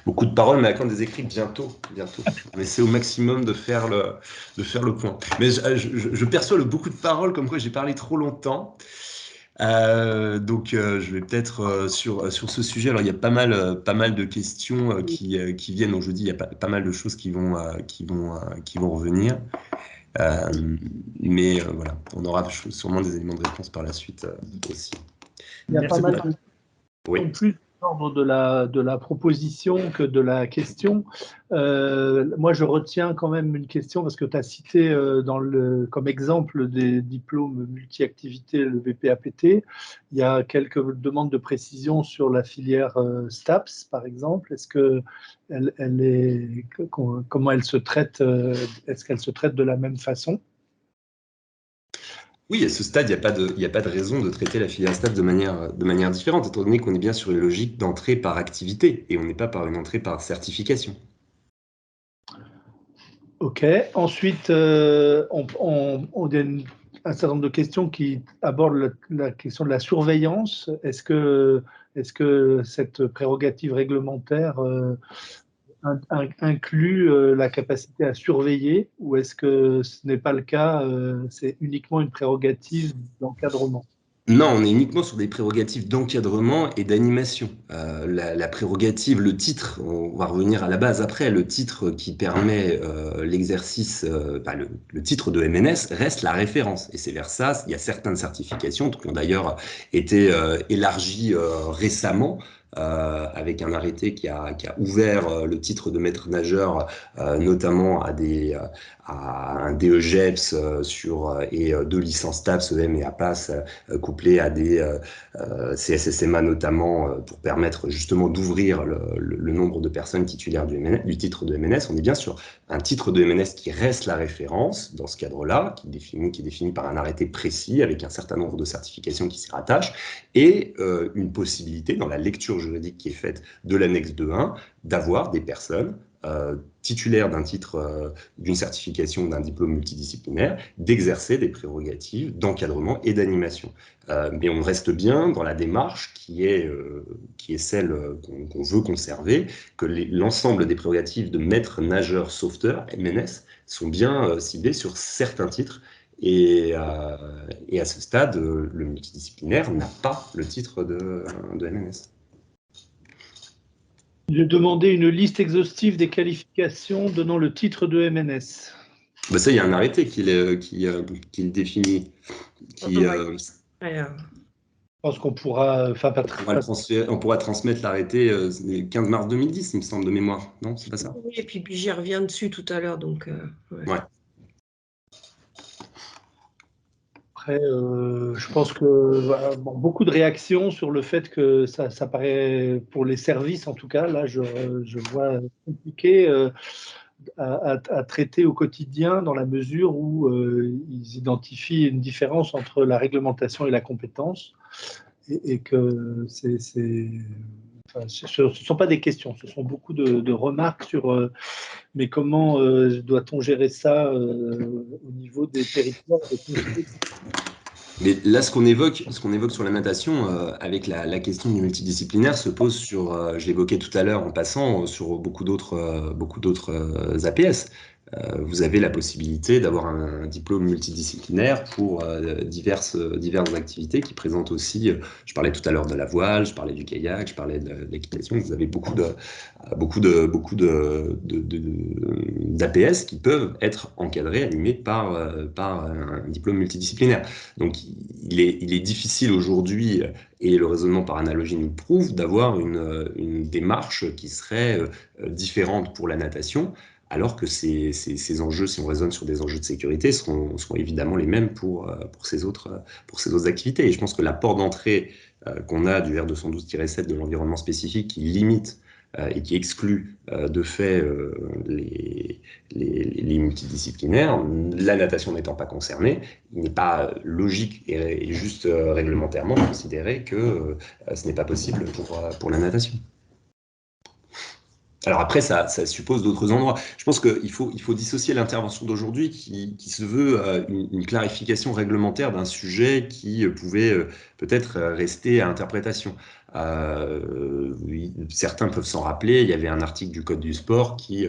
Beaucoup de paroles, mais à quand des écrits bientôt. Je vais essayer au maximum de faire le point. Mais je perçois beaucoup de paroles comme quoi j'ai parlé trop longtemps. Donc, je vais peut-être sur ce sujet. Alors, il y a pas mal de questions qui viennent. Donc, je dis, il y a pas mal de choses qui vont revenir. Mais voilà, on aura sûrement des éléments de réponse par la suite aussi. Il y a pas mal de oui. plus d'ordre de la proposition que de la question. Moi, je retiens quand même une question parce que tu as cité comme exemple des diplômes multi-activités, le VPAPT. Il y a quelques demandes de précision sur la filière STAPS, par exemple. Est-ce que comment elle se traite? Est-ce qu'elle se traite de la même façon? Oui, à ce stade, il n'y a pas de raison de traiter la filière STAPS de manière différente, étant donné qu'on est bien sur une logique d'entrée par activité et on n'est pas par une entrée par certification. Ok. Ensuite, on a un certain nombre de questions qui abordent la question de la surveillance. Est-ce que cette prérogative réglementaire inclut la capacité à surveiller ou est-ce que ce n'est pas le cas, c'est uniquement une prérogative d'encadrement? Non, on est uniquement sur des prérogatives d'encadrement et d'animation. La prérogative, le titre, on va revenir à la base après, le titre qui permet l'exercice, le titre de MNS reste la référence. Et c'est vers ça, il y a certaines certifications qui ont d'ailleurs été élargies récemment, avec un arrêté qui a ouvert le titre de maître nageur, notamment à un DEGEPS et 2 licences TAPS, EM et APAS, couplées à des CSSMA notamment, pour permettre justement d'ouvrir le nombre de personnes titulaires du titre de MNS. On est bien sur un titre de MNS qui reste la référence dans ce cadre-là, qui est défini par un arrêté précis avec un certain nombre de certifications qui s'y rattachent, et une possibilité dans la lecture juridique qui est faite de l'annexe 2.1 d'avoir des personnes titulaires d'un titre, d'une certification, d'un diplôme multidisciplinaire, d'exercer des prérogatives d'encadrement et d'animation. Mais on reste bien dans la démarche qui est celle qu'on veut conserver, que l'ensemble des prérogatives de maître nageur sauveteur, MNS, sont bien ciblées sur certains titres Et à ce stade, le multidisciplinaire n'a pas le titre de MNS. J'ai demandé une liste exhaustive des qualifications donnant le titre de MNS. Bah ça, il y a un arrêté qui le définit. Je pense qu'on pourra... on pourra transmettre l'arrêté le 15 mars 2010, il me semble, de mémoire. Non, c'est pas ça? Oui, et puis j'y reviens dessus tout à l'heure. Donc, ouais. Après, je pense que voilà, bon, beaucoup de réactions sur le fait que ça paraît, pour les services en tout cas, là je vois compliqué à traiter au quotidien, dans la mesure où ils identifient une différence entre la réglementation et la compétence, et que enfin, ce ne sont pas des questions, ce sont beaucoup de remarques sur mais comment doit-on gérer ça au niveau des territoires Mais là, ce qu'on évoque sur la natation, avec la question du multidisciplinaire, se pose sur, je l'évoquais tout à l'heure en passant, sur beaucoup d'autres APS. Vous avez la possibilité d'avoir un diplôme multidisciplinaire pour diverses activités qui présentent aussi, je parlais tout à l'heure de la voile, je parlais du kayak, je parlais de l'équitation. Vous avez beaucoup d'APS qui peuvent être encadrés, animés par un diplôme multidisciplinaire. Donc, il est difficile aujourd'hui, et le raisonnement par analogie nous prouve, d'avoir une démarche qui serait différente pour la natation, alors que ces enjeux, si on raisonne sur des enjeux de sécurité, seront évidemment les mêmes pour ces autres activités. Et je pense que la porte d'entrée qu'on a du R212-7 de l'environnement spécifique, qui limite et qui exclut de fait les multidisciplinaires, la natation n'étant pas concernée, il n'est pas logique et juste réglementairement de considérer que ce n'est pas possible pour la natation. Alors après, ça suppose d'autres endroits. Je pense qu'il faut dissocier l'intervention d'aujourd'hui qui se veut une clarification réglementaire d'un sujet qui pouvait peut-être rester à interprétation. Oui, certains peuvent s'en rappeler, il y avait un article du Code du sport qui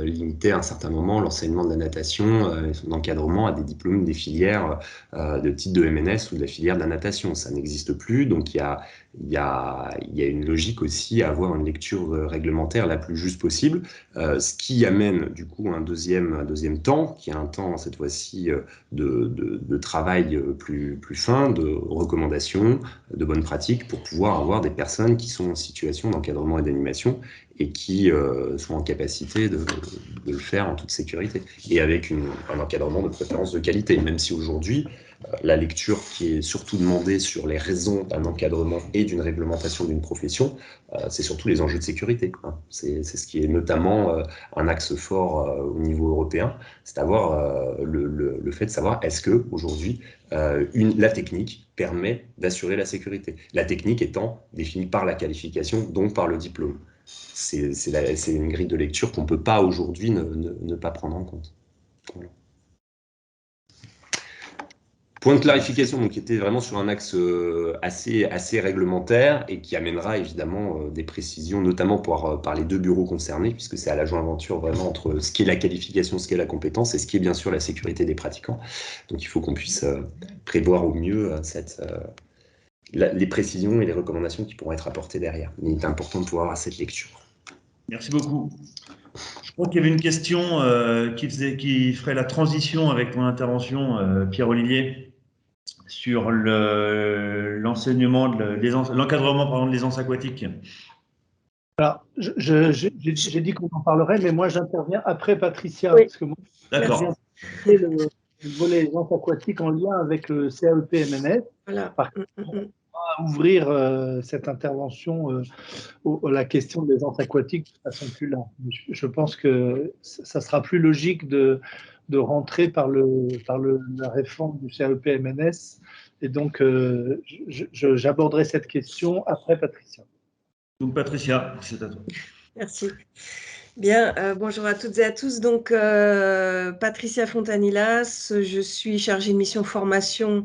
limitait à un certain moment l'enseignement de la natation et son encadrement à des diplômes des filières de titre de MNS ou de la filière de la natation. Ça n'existe plus, donc il y a une logique aussi à avoir une lecture réglementaire la plus juste possible, ce qui amène du coup un deuxième temps, qui est un temps cette fois-ci de travail plus fin, de recommandations, de bonnes pratiques pour pouvoir avoir des personnes qui sont en situation d'encadrement et d'animation et qui sont en capacité de le faire en toute sécurité et avec un encadrement de préférence de qualité, même si aujourd'hui, la lecture qui est surtout demandée sur les raisons d'un encadrement et d'une réglementation d'une profession, c'est surtout les enjeux de sécurité. Hein. C'est ce qui est notamment un axe fort au niveau européen, c'est d'avoir le fait de savoir est-ce que aujourd'hui la technique permet d'assurer la sécurité. La technique étant définie par la qualification, donc par le diplôme. C'est une grille de lecture qu'on ne peut pas aujourd'hui ne pas prendre en compte. Voilà. Point de clarification, donc, qui était vraiment sur un axe assez réglementaire et qui amènera évidemment des précisions, notamment par les deux bureaux concernés, puisque c'est à la joint aventure vraiment entre ce qui est la qualification, ce qui est la compétence et ce qui est bien sûr la sécurité des pratiquants. Donc il faut qu'on puisse prévoir au mieux les précisions et les recommandations qui pourront être apportées derrière. Il est important de pouvoir avoir cette lecture. Merci beaucoup. Je crois qu'il y avait une question qui ferait la transition avec mon intervention, Pierre-Olivier, sur l'enseignement, l'encadrement des aisance aquatiques. Alors, j'ai dit qu'on en parlerait, mais moi j'interviens après Patricia, oui. parce que moi, D'accord. le volet aisance aquatique en lien avec le CAEP-MNS. Voilà. Par contre, on va ouvrir cette intervention à la question de l'aisance aquatique de façon plus large. Je pense que ça sera plus logique de rentrer par la réforme du CAEP-MNS, et donc j'aborderai cette question après Patricia. Donc Patricia, c'est à toi. Merci. Bien, bonjour à toutes et à tous. Donc, Patricia Fontanilas, je suis chargée de mission formation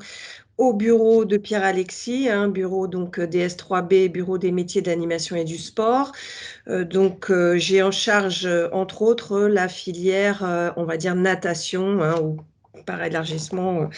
au bureau de Pierre-Alexis, bureau donc DS3B, bureau des métiers d'animation et du sport. J'ai en charge, entre autres, la filière, on va dire, natation, ou par élargissement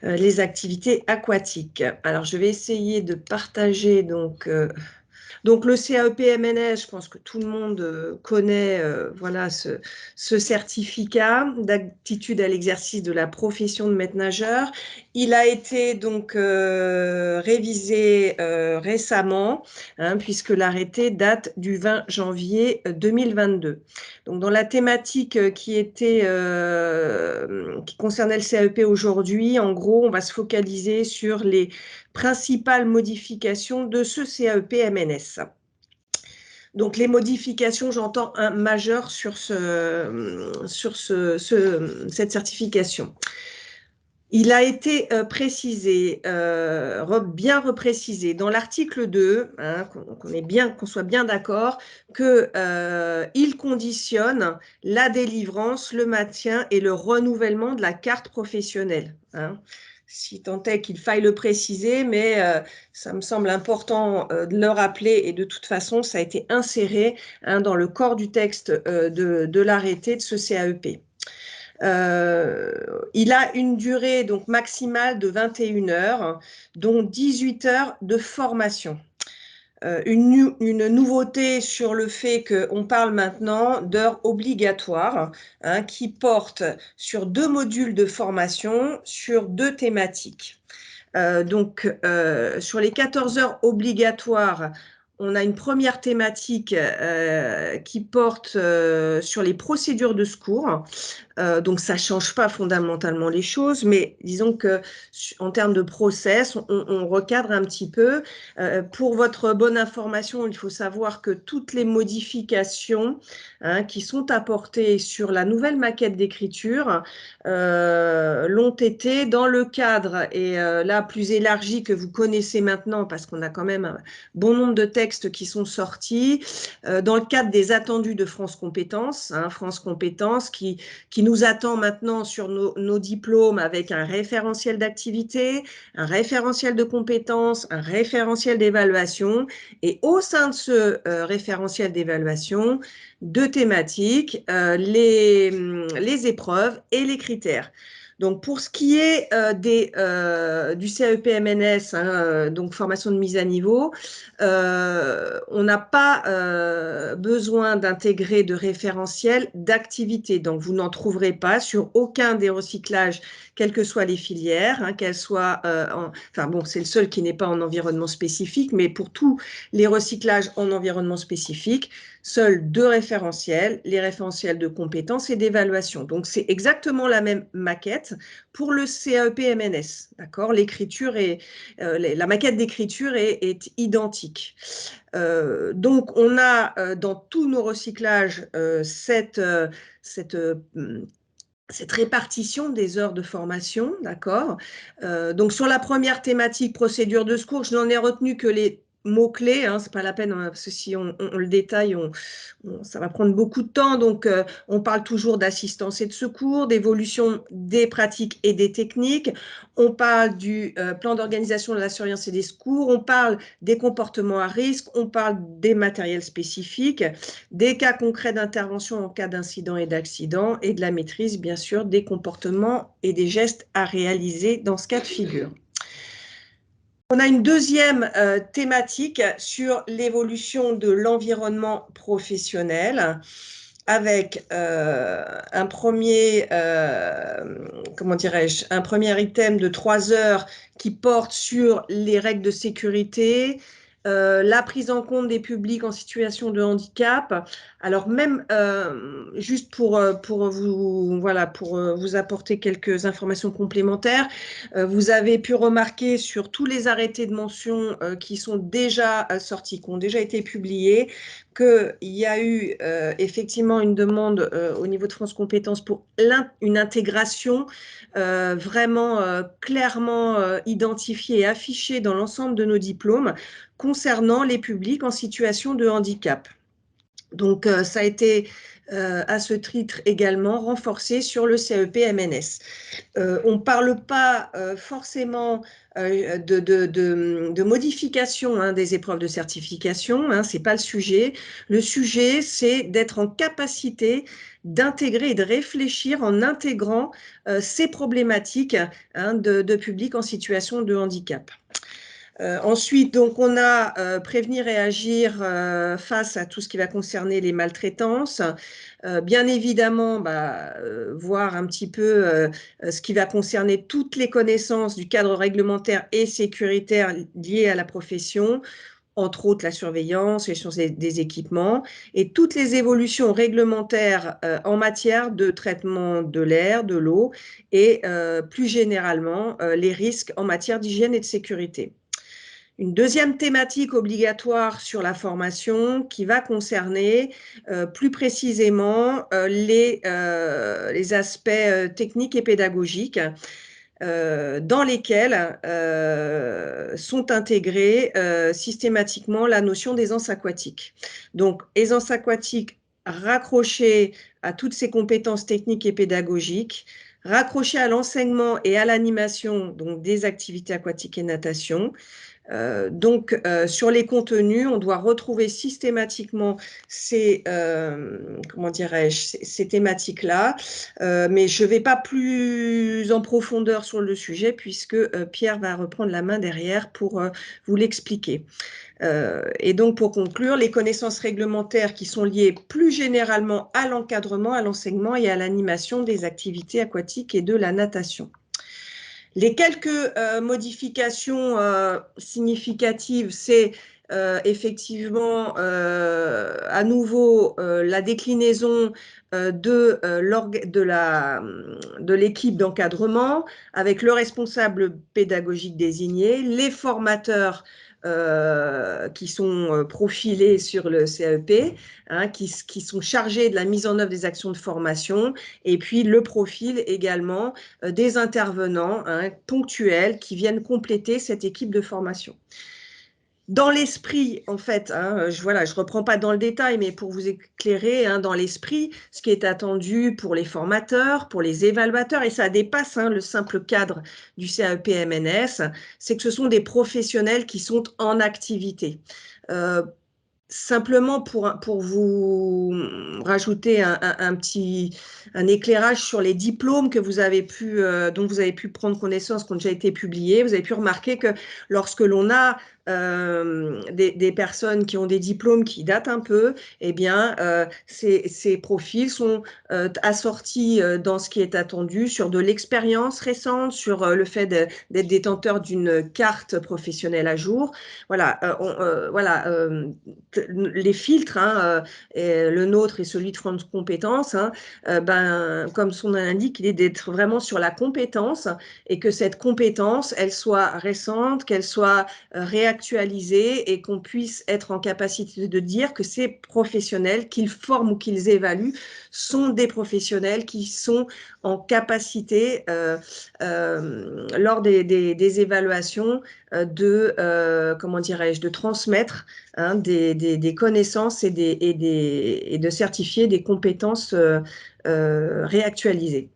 les activités aquatiques. Alors, je vais essayer de partager donc le CAEP-MNS, je pense que tout le monde connaît voilà, ce certificat d'aptitude à l'exercice de la profession de maître-nageur. Il a été donc révisé récemment, hein, puisque l'arrêté date du 20 janvier 2022. Donc, dans la thématique qui concernait le CAEP aujourd'hui, en gros, on va se focaliser sur les principales modifications de ce CAEP-MNS. Donc, les modifications, j'entends un majeur sur cette certification. Il a été précisé, bien reprécisé dans l'article 2, hein, qu'on soit bien d'accord, qu'il conditionne la délivrance, le maintien et le renouvellement de la carte professionnelle. Hein. Si tant est qu'il faille le préciser, mais ça me semble important de le rappeler, et de toute façon, ça a été inséré hein, dans le corps du texte de l'arrêté de ce CAEP. Il a une durée donc maximale de 21 heures, dont 18 heures de formation. Une nouveauté sur le fait qu'on parle maintenant d'heures obligatoires hein, qui portent sur 2 modules de formation sur 2 thématiques. Sur les 14 heures obligatoires, on a une première thématique qui porte sur les procédures de secours. Donc, ça ne change pas fondamentalement les choses, mais disons qu'en termes de process, on recadre un petit peu. Pour votre bonne information, il faut savoir que toutes les modifications hein, qui sont apportées sur la nouvelle maquette d'écriture l'ont été dans le cadre, et là, plus élargi que vous connaissez maintenant, parce qu'on a quand même un bon nombre de textes qui sont sortis, dans le cadre des attendus de France Compétences, hein, France Compétences qui nous attend maintenant sur nos diplômes avec un référentiel d'activité, un référentiel de compétences, un référentiel d'évaluation, et au sein de ce référentiel d'évaluation, 2 thématiques, les épreuves et les critères. Donc, pour ce qui est du CAEP-MNS, hein, donc formation de mise à niveau, on n'a pas besoin d'intégrer de référentiel d'activité. Donc, vous n'en trouverez pas sur aucun des recyclages, quelles que soient les filières, hein, qu'elles soient enfin bon, c'est le seul qui n'est pas en environnement spécifique, mais pour tous les recyclages en environnement spécifique, seuls 2 référentiels, les référentiels de compétences et d'évaluation. Donc, c'est exactement la même maquette pour le CAEP-MNS. D'accord ? L'écriture la maquette d'écriture est identique. Donc, on a dans tous nos recyclages cette répartition des heures de formation, d'accord. Donc, sur la première thématique, procédure de secours, je n'en ai retenu que les mots-clés, hein, c'est pas la peine, parce que si on le détaille, ça va prendre beaucoup de temps. Donc, on parle toujours d'assistance et de secours, d'évolution des pratiques et des techniques. On parle du plan d'organisation de la surveillance et des secours. On parle des comportements à risque. On parle des matériels spécifiques, des cas concrets d'intervention en cas d'incident et d'accident, et de la maîtrise, bien sûr, des comportements et des gestes à réaliser dans ce cas de figure. On a une deuxième thématique sur l'évolution de l'environnement professionnel, avec un premier item de 3 heures qui porte sur les règles de sécurité, la prise en compte des publics en situation de handicap. Alors même, juste pour vous apporter quelques informations complémentaires, vous avez pu remarquer sur tous les arrêtés de mention qui sont déjà sortis, qui ont déjà été publiés, qu'il y a eu effectivement une demande au niveau de France Compétences pour une intégration vraiment clairement identifiée et affichée dans l'ensemble de nos diplômes concernant les publics en situation de handicap. Donc, ça a été à ce titre également renforcé sur le CEP MNS. On ne parle pas forcément de modification des épreuves de certification, ce n'est pas le sujet. Le sujet, c'est d'être en capacité d'intégrer et de réfléchir en intégrant ces problématiques de public en situation de handicap. Ensuite, donc, on a prévenir et agir face à tout ce qui va concerner les maltraitances. Bien évidemment, voir un petit peu ce qui va concerner toutes les connaissances du cadre réglementaire et sécuritaire liées à la profession, entre autres la surveillance, gestion des équipements et toutes les évolutions réglementaires en matière de traitement de l'air, de l'eau et plus généralement les risques en matière d'hygiène et de sécurité. Une deuxième thématique obligatoire sur la formation qui va concerner plus précisément les aspects techniques et pédagogiques dans lesquels sont intégrés systématiquement la notion d'aisance aquatique. Donc, aisance aquatique raccrochée à toutes ces compétences techniques et pédagogiques, raccrochée à l'enseignement et à l'animation donc des activités aquatiques et natation. Sur les contenus, on doit retrouver systématiquement ces thématiques-là, mais je ne vais pas plus en profondeur sur le sujet puisque Pierre va reprendre la main derrière pour vous l'expliquer. Et donc, pour conclure, les connaissances réglementaires qui sont liées plus généralement à l'encadrement, à l'enseignement et à l'animation des activités aquatiques et de la natation. Les quelques modifications significatives, c'est effectivement à nouveau la déclinaison de l'équipe d'encadrement avec le responsable pédagogique désigné, les formateurs qui sont profilés sur le CEP, qui sont chargés de la mise en œuvre des actions de formation, et puis le profil également des intervenants ponctuels qui viennent compléter cette équipe de formation. Dans l'esprit, en fait, je ne reprends pas dans le détail, mais pour vous éclairer, dans l'esprit, ce qui est attendu pour les formateurs, pour les évaluateurs, et ça dépasse le simple cadre du CEP-MNS, c'est que ce sont des professionnels qui sont en activité. Simplement pour vous rajouter un éclairage sur les diplômes que vous avez dont vous avez pu prendre connaissance, qui ont déjà été publiés, vous avez pu remarquer que lorsque l'on a des personnes qui ont des diplômes qui datent un peu, eh bien, ces profils sont assortis dans ce qui est attendu sur de l'expérience récente, sur le fait d'être détenteur d'une carte professionnelle à jour. Voilà, les filtres, le nôtre et celui de France Compétences, comme son nom l'indique, il est d'être vraiment sur la compétence et que cette compétence, elle soit récente, qu'elle soit réactualisée et qu'on puisse être en capacité de dire que ces professionnels qu'ils forment ou qu'ils évaluent sont des professionnels qui sont en capacité, lors des évaluations, de transmettre des connaissances et de certifier des compétences réactualisées.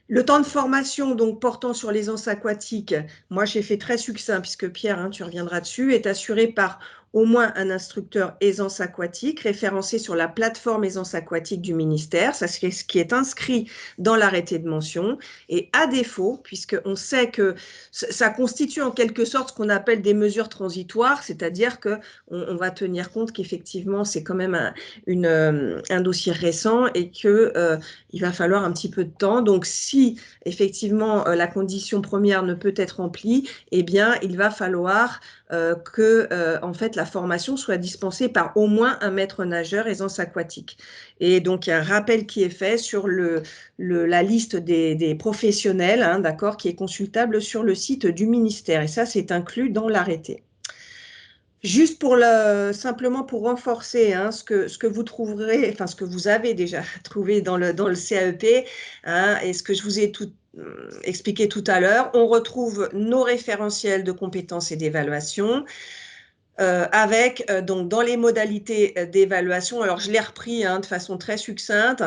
Le temps de formation, donc portant sur l'aisance aquatique, moi j'ai fait très succinct puisque Pierre, tu reviendras dessus, est assuré par au moins un instructeur aisance aquatique référencé sur la plateforme aisance aquatique du ministère, ça c'est ce qui est inscrit dans l'arrêté de mention, et à défaut, puisqu'on sait que ça constitue en quelque sorte ce qu'on appelle des mesures transitoires, c'est-à-dire qu'on va tenir compte qu'effectivement c'est quand même un dossier récent et qu'il va falloir un petit peu de temps. Donc si effectivement la condition première ne peut être remplie, eh bien il va falloir en fait la formation soit dispensée par au moins un maître nageur aisance aquatique. Et donc il y a un rappel qui est fait sur la liste des professionnels, d'accord, qui est consultable sur le site du ministère. Et ça, c'est inclus dans l'arrêté. Juste simplement pour renforcer ce que vous trouverez, enfin ce que vous avez déjà trouvé dans le CAEP, et ce que je vous ai expliqué tout à l'heure, on retrouve nos référentiels de compétences et d'évaluation. avec donc dans les modalités d'évaluation, alors je l'ai repris de façon très succincte,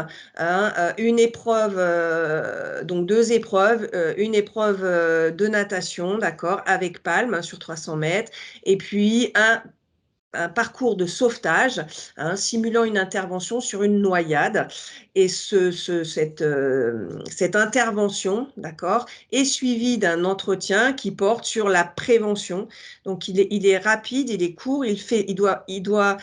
une épreuve, donc 2 épreuves, une épreuve de natation, d'accord, avec palme sur 300 mètres, et puis un parcours de sauvetage, simulant une intervention sur une noyade. Et cette intervention, d'accord, est suivie d'un entretien qui porte sur la prévention. Donc, il est rapide, il est court, il doit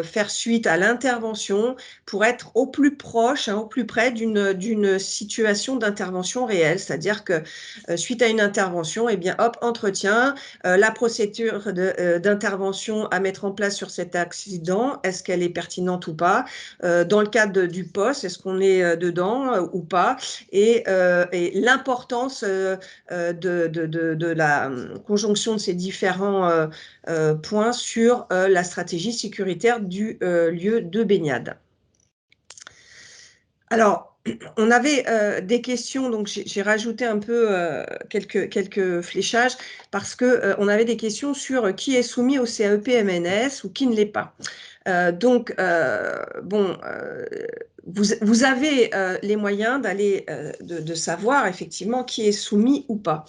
faire suite à l'intervention pour être au plus proche, au plus près d'une situation d'intervention réelle. C'est-à-dire que suite à une intervention, eh bien, hop, entretien, la procédure d'intervention à mettre en place sur cet accident, est-ce qu'elle est pertinente ou pas? Dans le cadre du poste, est-ce qu'on est dedans ou pas? Et l'importance de la conjonction de ces différents points sur la stratégie sécuritaire du lieu de baignade. Alors, on avait des questions, donc j'ai rajouté un peu quelques fléchages parce qu'on avait des questions sur qui est soumis au CAEP-MNS ou qui ne l'est pas. Vous avez les moyens d'aller de savoir effectivement qui est soumis ou pas.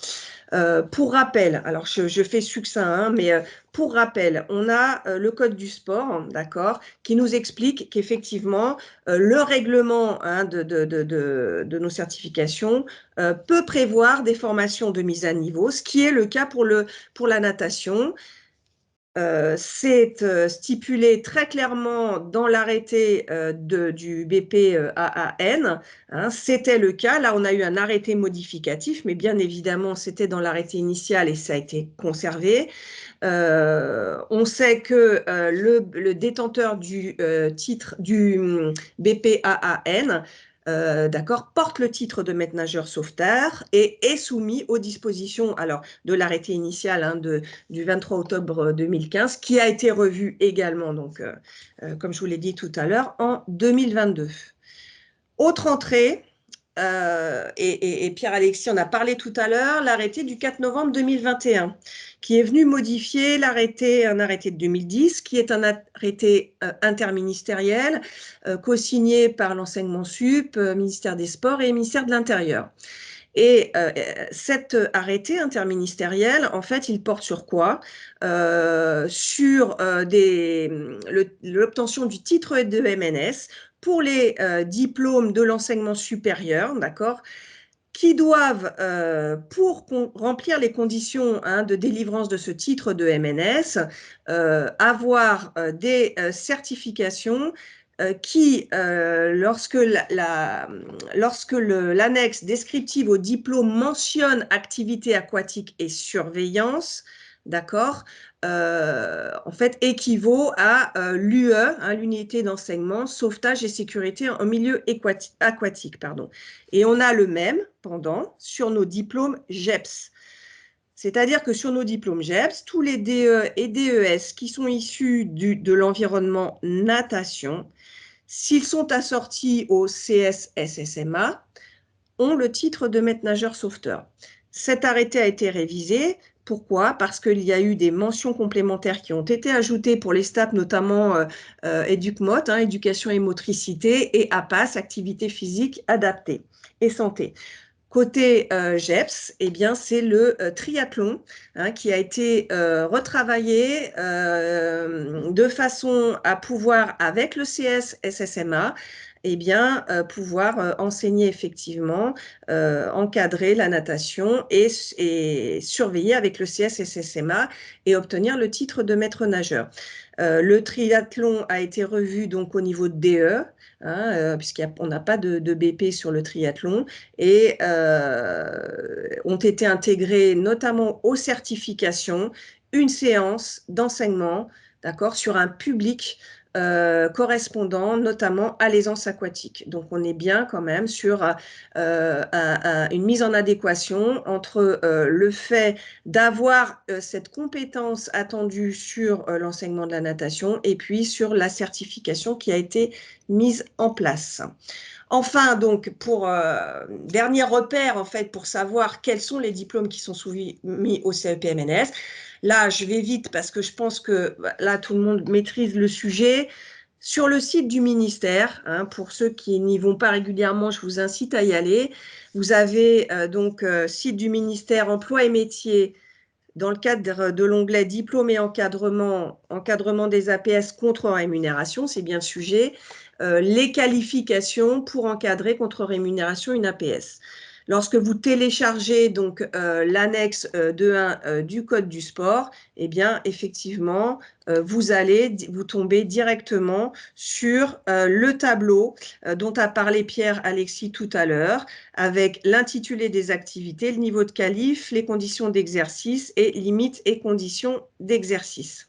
Pour rappel, alors je fais succinct, mais pour rappel, on a le code du sport, d'accord, qui nous explique qu'effectivement, le règlement de nos certifications peut prévoir des formations de mise à niveau, ce qui est le cas pour la natation. C'est stipulé très clairement dans l'arrêté du BPAAN. C'était le cas. Là, on a eu un arrêté modificatif, mais bien évidemment, c'était dans l'arrêté initial et ça a été conservé. On sait que le détenteur du titre du BPAAN d'accord, porte le titre de maître nageur sauveteur et est soumis aux dispositions de l'arrêté initial du 23 octobre 2015, qui a été revu également, donc, comme je vous l'ai dit tout à l'heure, en 2022. Autre entrée, et Pierre-Alexis en a parlé tout à l'heure, l'arrêté du 4 novembre 2021, qui est venu modifier un arrêté de 2010, qui est un arrêté interministériel, co-signé par l'enseignement sup, ministère des Sports et ministère de l'Intérieur. Et cet arrêté interministériel, en fait, il porte sur quoi? Sur l'obtention du titre de MNS pour les diplômes de l'enseignement supérieur, d'accord, qui doivent, pour remplir les conditions de délivrance de ce titre de MNS, avoir des certifications qui, lorsque l'annexe descriptive au diplôme mentionne activité aquatique et surveillance, d'accord, en fait, équivaut à l'UE, l'unité d'enseignement, sauvetage et sécurité en milieu aquatique. Pardon. Et on a le même pendant sur nos diplômes GEPS. C'est-à-dire que sur nos diplômes GEPS, tous les DE et DES qui sont issus de l'environnement natation, s'ils sont assortis au CS-SSMA, ont le titre de maître nageur sauveteur. Cet arrêté a été révisé. Pourquoi? Parce qu'il y a eu des mentions complémentaires qui ont été ajoutées pour les STAPS, notamment EducMot, éducation et motricité, et APAS, activité physique adaptée et santé. Côté GEPS, eh bien, c'est le triathlon qui a été retravaillé de façon à pouvoir, avec le CS-SSMA, eh bien, pouvoir enseigner effectivement, encadrer la natation et surveiller avec le CS-SSMA et obtenir le titre de maître nageur. Le triathlon a été revu donc au niveau de DE, puisqu'on n'a pas de BP sur le triathlon, et ont été intégrés notamment aux certifications une séance d'enseignement, d'accord, sur un public correspondant notamment à l'aisance aquatique. Donc, on est bien quand même sur une mise en adéquation entre le fait d'avoir cette compétence attendue sur l'enseignement de la natation et puis sur la certification qui a été mise en place. Enfin, donc, pour dernier repère, en fait, pour savoir quels sont les diplômes qui sont soumis au CEP-MNS. Là, je vais vite parce que je pense que là, tout le monde maîtrise le sujet. Sur le site du ministère, hein, pour ceux qui n'y vont pas régulièrement, je vous incite à y aller. Vous avez site du ministère Emploi et Métiers, dans le cadre de l'onglet Diplôme et encadrement, encadrement des APS contre rémunération, c'est bien le sujet, les qualifications pour encadrer contre rémunération une APS. Lorsque vous téléchargez donc l'annexe 2.1 du Code du sport, eh bien effectivement, vous tomber directement sur le tableau dont a parlé Pierre-Alexis tout à l'heure, avec l'intitulé des activités, le niveau de qualif, les conditions d'exercice et limites et conditions d'exercice.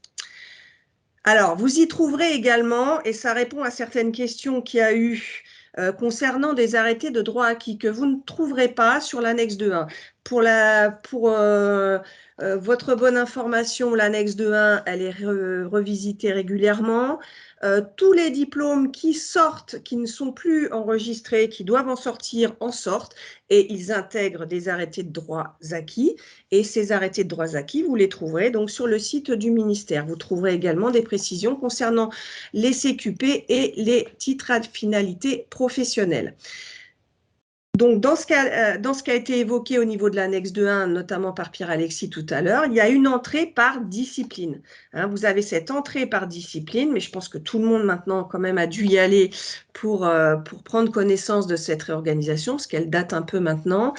Alors, vous y trouverez également, et ça répond à certaines questions qu'il y a eu concernant des arrêtés de droit acquis que vous ne trouverez pas sur l'annexe 2.1. Pour votre bonne information, l'annexe 2.1, elle est revisitée régulièrement. Tous les diplômes qui sortent, qui ne sont plus enregistrés, qui doivent en sortir, en sortent, et ils intègrent des arrêtés de droits acquis. Et ces arrêtés de droits acquis, vous les trouverez donc sur le site du ministère. Vous trouverez également des précisions concernant les CQP et les titres à finalité professionnelle. Donc, dans ce qui a été évoqué au niveau de l'annexe 2.1, notamment par Pierre-Alexis tout à l'heure, il y a une entrée par discipline. Hein, vous avez cette entrée par discipline, mais je pense que tout le monde maintenant quand même a dû y aller pour prendre connaissance de cette réorganisation, parce qu'elle date un peu maintenant.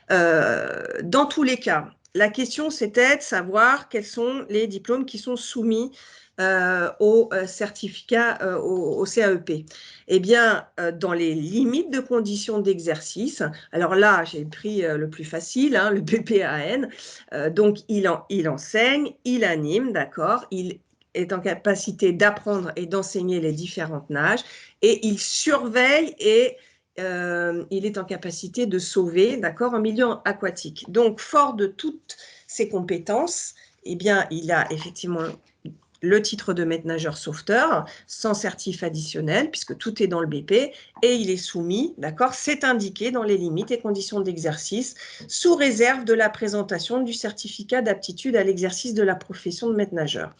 Dans tous les cas, la question c'était de savoir quels sont les diplômes qui sont soumis au certificat, au CAEP. Eh bien, dans les limites de conditions d'exercice, alors là, j'ai pris le plus facile, hein, le BPAN. Donc, il enseigne, il anime, d'accord, il est en capacité d'apprendre et d'enseigner les différentes nages, et il surveille et il est en capacité de sauver, d'accord, en milieu aquatique. Donc, fort de toutes ces compétences, eh bien, il a effectivement le titre de maître nageur sauveteur, sans certif additionnel, puisque tout est dans le BP, et il est soumis, d'accord, c'est indiqué dans les limites et conditions d'exercice, sous réserve de la présentation du certificat d'aptitude à l'exercice de la profession de maître nageur.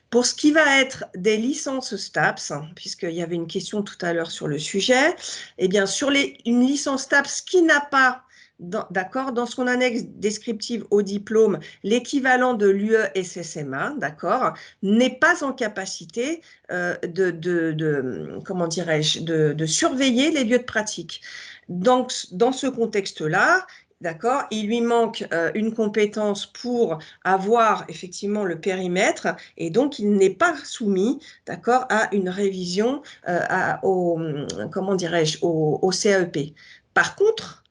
Pour ce qui va être des licences STAPS, puisqu'il y avait une question tout à l'heure sur le sujet, eh bien, sur une licence STAPS qui n'a pas, d'accord, dans son annexe descriptive au diplôme, l'équivalent de l'UE SSMA, d'accord, n'est pas en capacité comment dirais-je, de surveiller les lieux de pratique. Donc, dans ce contexte-là, d'accord, il lui manque une compétence pour avoir effectivement le périmètre, et donc il n'est pas soumis, d'accord, à une révision comment dirais-je, au CAEP. Par contre,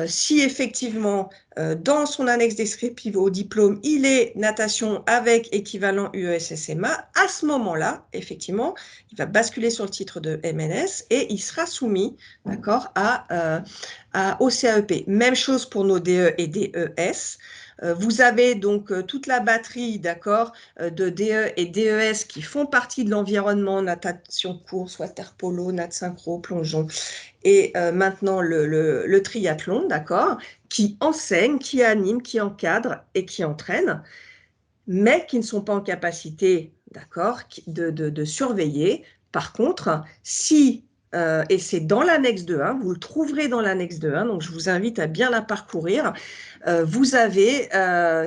si effectivement, dans son annexe descriptive au diplôme, il est natation avec équivalent UESSMA, à ce moment-là, effectivement, il va basculer sur le titre de MNS et il sera soumis, d'accord, au CAEP. Même chose pour nos DE et DES. Vous avez donc toute la batterie, d'accord, de DE et DES qui font partie de l'environnement natation course, water polo, nat synchro, plongeon, et maintenant le triathlon, d'accord, qui enseignent, qui animent, qui encadrent et qui entraînent, mais qui ne sont pas en capacité, d'accord, de surveiller. Par contre, si, et c'est dans l'annexe 2.1, vous le trouverez dans l'annexe 2.1, donc je vous invite à bien la parcourir, vous avez,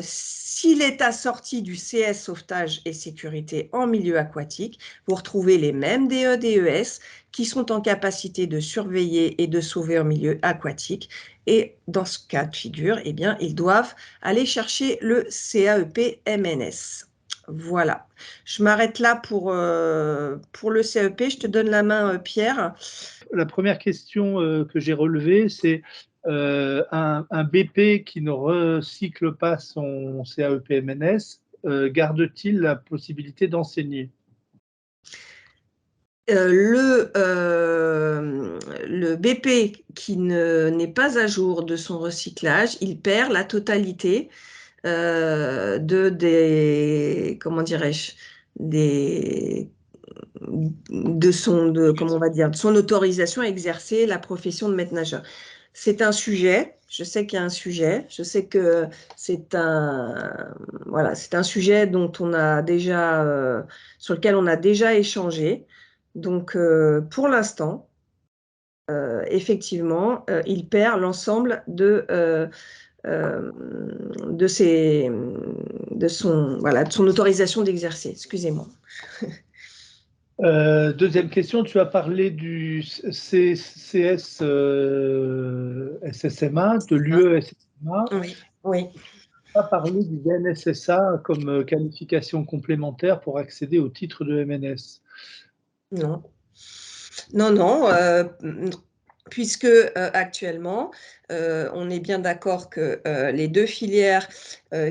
s'il est assorti du CS sauvetage et sécurité en milieu aquatique, vous retrouvez les mêmes DE, DES qui sont en capacité de surveiller et de sauver en milieu aquatique. Et dans ce cas de figure, eh bien, ils doivent aller chercher le CAEP MNS. Voilà. Je m'arrête là pour le CAEP. Je te donne la main, Pierre. La première question que j'ai relevée, c'est un BP qui ne recycle pas son CAEP MNS, garde-t-il la possibilité d'enseigner ? Le BP qui n'est pas à jour de son recyclage, il perd la totalité comment dirais-je, des comment on va dire, de son autorisation à exercer la profession de maître nageur. C'est un sujet, je sais qu'il y a un sujet, je sais que c'est un sujet dont on a déjà, sur lequel on a déjà échangé. Donc, pour l'instant, effectivement, il perd l'ensemble de son autorisation d'exercer. Excusez-moi. Deuxième question, tu as parlé du SSMA, de l'UE-SSMA. Oui. Tu as parlé du BNSSA comme qualification complémentaire pour accéder au titre de MNS. Non. Puisque actuellement, on est bien d'accord que les deux filières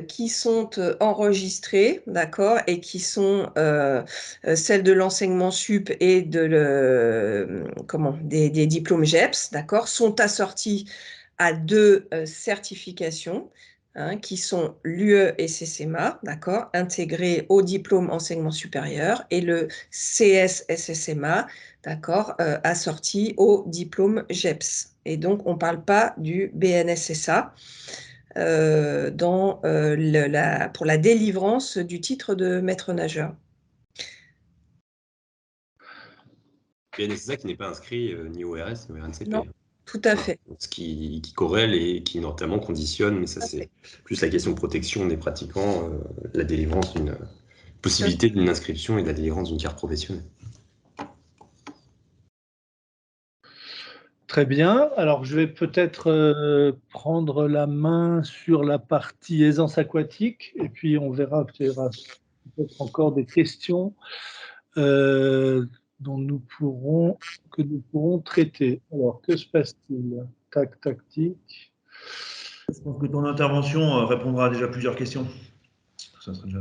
qui sont enregistrées, d'accord, et qui sont celles de l'enseignement sup et des diplômes GEPS, d'accord, sont assorties à deux certifications. Qui sont l'UE et SSMA, d'accord, intégrés au diplôme enseignement supérieur, et le CS-SSMA, d'accord, assorti au diplôme GEPS. Et donc, on ne parle pas du BNSSA pour la délivrance du titre de maître nageur. BNSSA qui n'est pas inscrit ni au RS ni au RNCP. Non. Tout à fait. Ce qui corrèle et qui notamment conditionne, mais ça c'est plus la question de protection des pratiquants, la délivrance d'une possibilité d'une inscription et de la délivrance d'une carte professionnelle. Très bien. Alors, je vais peut-être prendre la main sur la partie aisance aquatique et puis on verra qu'il y aura peut-être encore des questions que nous pourrons traiter. Alors, que se passe-t-il? Tac, tactique. Je pense que ton intervention répondra à déjà plusieurs questions. Ça serait déjà...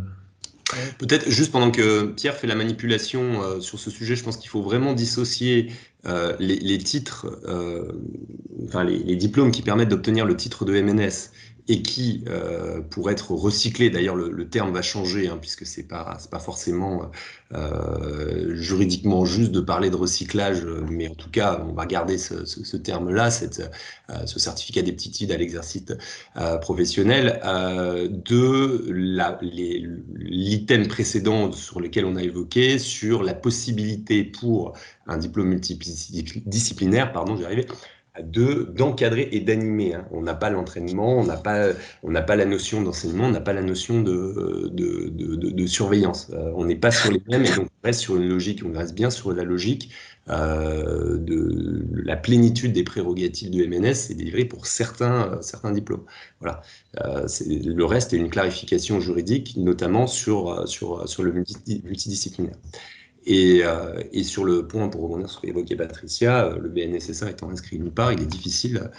Peut-être juste pendant que Pierre fait la manipulation sur ce sujet, je pense qu'il faut vraiment dissocier les titres, les diplômes qui permettent d'obtenir le titre de MNS et qui, pour être recyclés, d'ailleurs le terme va changer, puisque c'est pas forcément juridiquement juste de parler de recyclage, mais en tout cas, on va garder ce terme-là, ce certificat d'aptitude à l'exercice professionnel, de l'item précédent sur lequel on a évoqué, sur la possibilité pour un diplôme multidisciplinaire, j'y arrivais, d'encadrer et d'animer. On n'a pas l'entraînement, on n'a pas la notion d'enseignement, on n'a pas la notion de surveillance. On n'est pas sur les mêmes et donc on reste sur une logique, on reste bien sur la logique de la plénitude des prérogatives de MNS, c'est délivré pour certains diplômes. Voilà. Le reste est une clarification juridique, notamment sur le multidisciplinaire. Et sur le point, pour revenir sur ce qu'évoquait Patricia, le BNSSA étant inscrit nulle part, il est difficile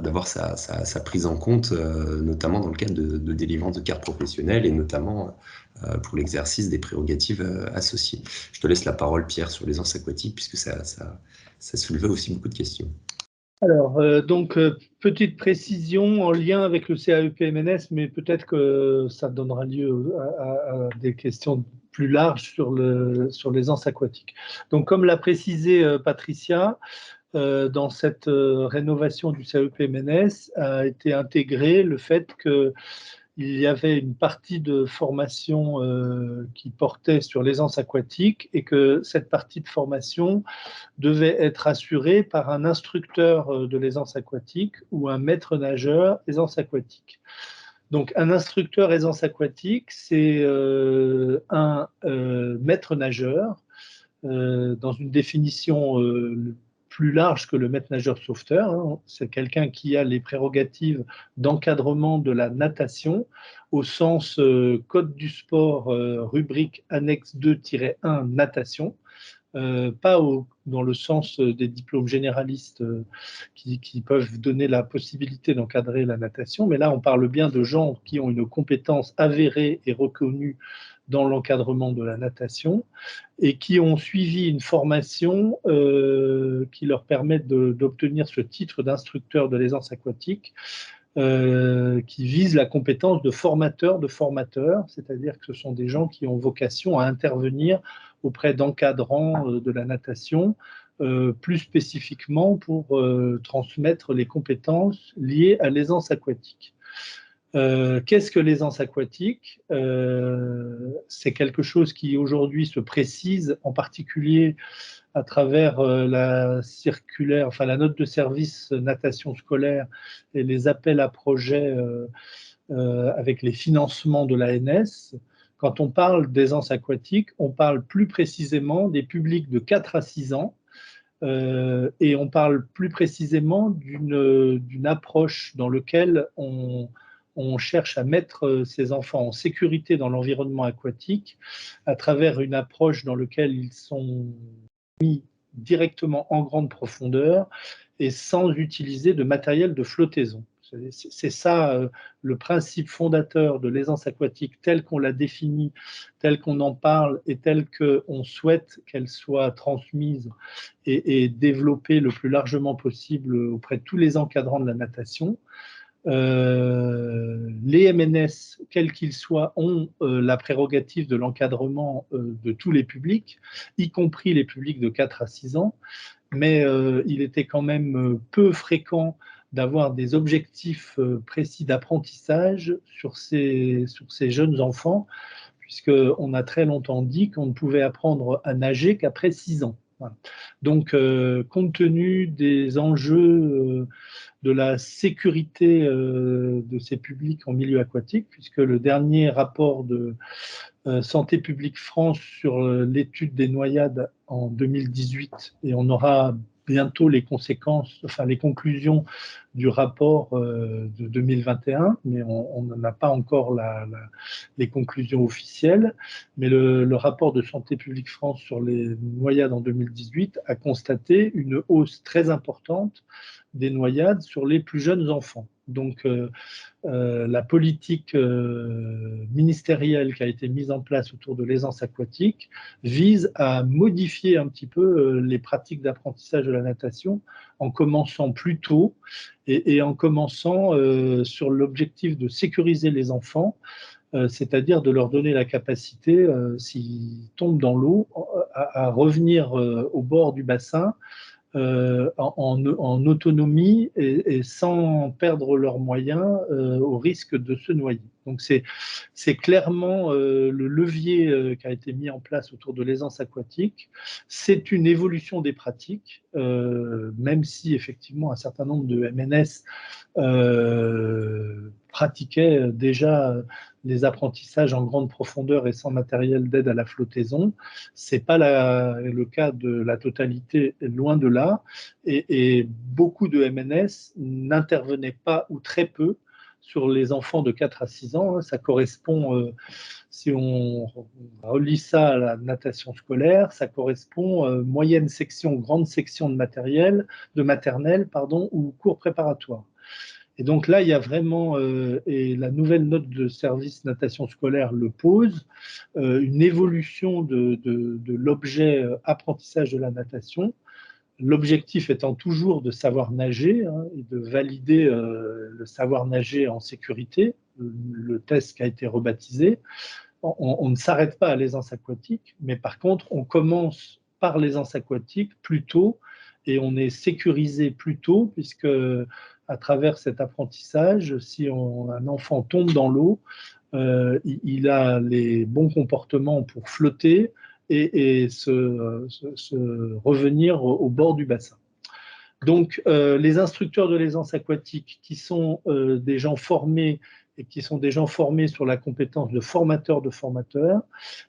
d'avoir sa prise en compte, notamment dans le cadre de délivrance de cartes professionnelles et notamment pour l'exercice des prérogatives associées. Je te laisse la parole, Pierre, sur l'aisance aquatique, puisque ça soulevait aussi beaucoup de questions. Alors, petite précision en lien avec le CAEP-MNS, mais peut-être que ça donnera lieu à des questions plus larges sur l'aisance aquatique. Donc, comme l'a précisé Patricia, dans cette rénovation du CAEP-MNS a été intégré le fait qu'il y avait une partie de formation qui portait sur l'aisance aquatique et que cette partie de formation devait être assurée par un instructeur de l'aisance aquatique ou un maître nageur aisance aquatique. Donc, un instructeur aisance aquatique, c'est un maître nageur dans une définition plus large que le maître nageur sauveteur. C'est quelqu'un qui a les prérogatives d'encadrement de la natation au sens Code du sport, rubrique annexe 2-1 natation. Pas dans le sens des diplômes généralistes qui peuvent donner la possibilité d'encadrer la natation, mais là on parle bien de gens qui ont une compétence avérée et reconnue dans l'encadrement de la natation et qui ont suivi une formation qui leur permet d'obtenir ce titre d'instructeur de l'aisance aquatique qui vise la compétence de formateur, c'est-à-dire que ce sont des gens qui ont vocation à intervenir auprès d'encadrants de la natation, plus spécifiquement pour transmettre les compétences liées à l'aisance aquatique. Qu'est-ce que l'aisance aquatique? C'est quelque chose qui aujourd'hui se précise, en particulier à travers la circulaire, enfin la note de service natation scolaire et les appels à projets avec les financements de l'ANS. Quand on parle d'aisance aquatique, on parle plus précisément des publics de 4 à 6 ans et on parle plus précisément d'une approche dans laquelle on cherche à mettre ces enfants en sécurité dans l'environnement aquatique à travers une approche dans laquelle ils sont mis directement en grande profondeur et sans utiliser de matériel de flottaison. C'est ça le principe fondateur de l'aisance aquatique tel qu'on l'a défini, tel qu'on en parle et tel qu'on souhaite qu'elle soit transmise et développée le plus largement possible auprès de tous les encadrants de la natation. Les MNS, quels qu'ils soient, ont la prérogative de l'encadrement de tous les publics, y compris les publics de 4 à 6 ans, mais il était quand même peu fréquent d'avoir des objectifs précis d'apprentissage sur ces jeunes enfants, puisqu'on a très longtemps dit qu'on ne pouvait apprendre à nager qu'après 6 ans. Voilà. Donc, compte tenu des enjeux de la sécurité de ces publics en milieu aquatique, puisque le dernier rapport de Santé publique France sur l'étude des noyades en 2018, et on aura bientôt les conséquences, enfin les conclusions du rapport de 2021, mais on n'en a pas encore les conclusions officielles. Mais le rapport de Santé publique France sur les noyades en 2018 a constaté une hausse très importante des noyades sur les plus jeunes enfants. Donc, la politique ministérielle qui a été mise en place autour de l'aisance aquatique vise à modifier un petit peu les pratiques d'apprentissage de la natation en commençant plus tôt et en commençant sur l'objectif de sécuriser les enfants, c'est-à-dire de leur donner la capacité, s'ils tombent dans l'eau, à revenir au bord du bassin en autonomie et sans perdre leurs moyens au risque de se noyer. Donc c'est clairement le levier qui a été mis en place autour de l'aisance aquatique. C'est une évolution des pratiques, même si effectivement un certain nombre de MNS pratiquaient déjà les apprentissages en grande profondeur et sans matériel d'aide à la flottaison. Ce n'est pas le cas de la totalité, loin de là. Et beaucoup de MNS n'intervenaient pas ou très peu sur les enfants de 4 à 6 ans. Ça correspond, si on relie ça à la natation scolaire, ça correspond moyenne section, grande section de maternelle, ou cours préparatoire. Et donc là, il y a vraiment, et la nouvelle note de service natation scolaire le pose, une évolution de l'objet apprentissage de la natation. L'objectif étant toujours de savoir nager et de valider le savoir nager en sécurité, le test qui a été rebaptisé. On ne s'arrête pas à l'aisance aquatique, mais par contre, on commence par l'aisance aquatique plus tôt et on est sécurisé plus tôt, puisque à travers cet apprentissage, si un enfant tombe dans l'eau, il a les bons comportements pour flotter et se revenir au bord du bassin. Donc, les instructeurs de l'aisance aquatique, qui sont des gens formés et qui sont des gens formés sur la compétence de formateurs,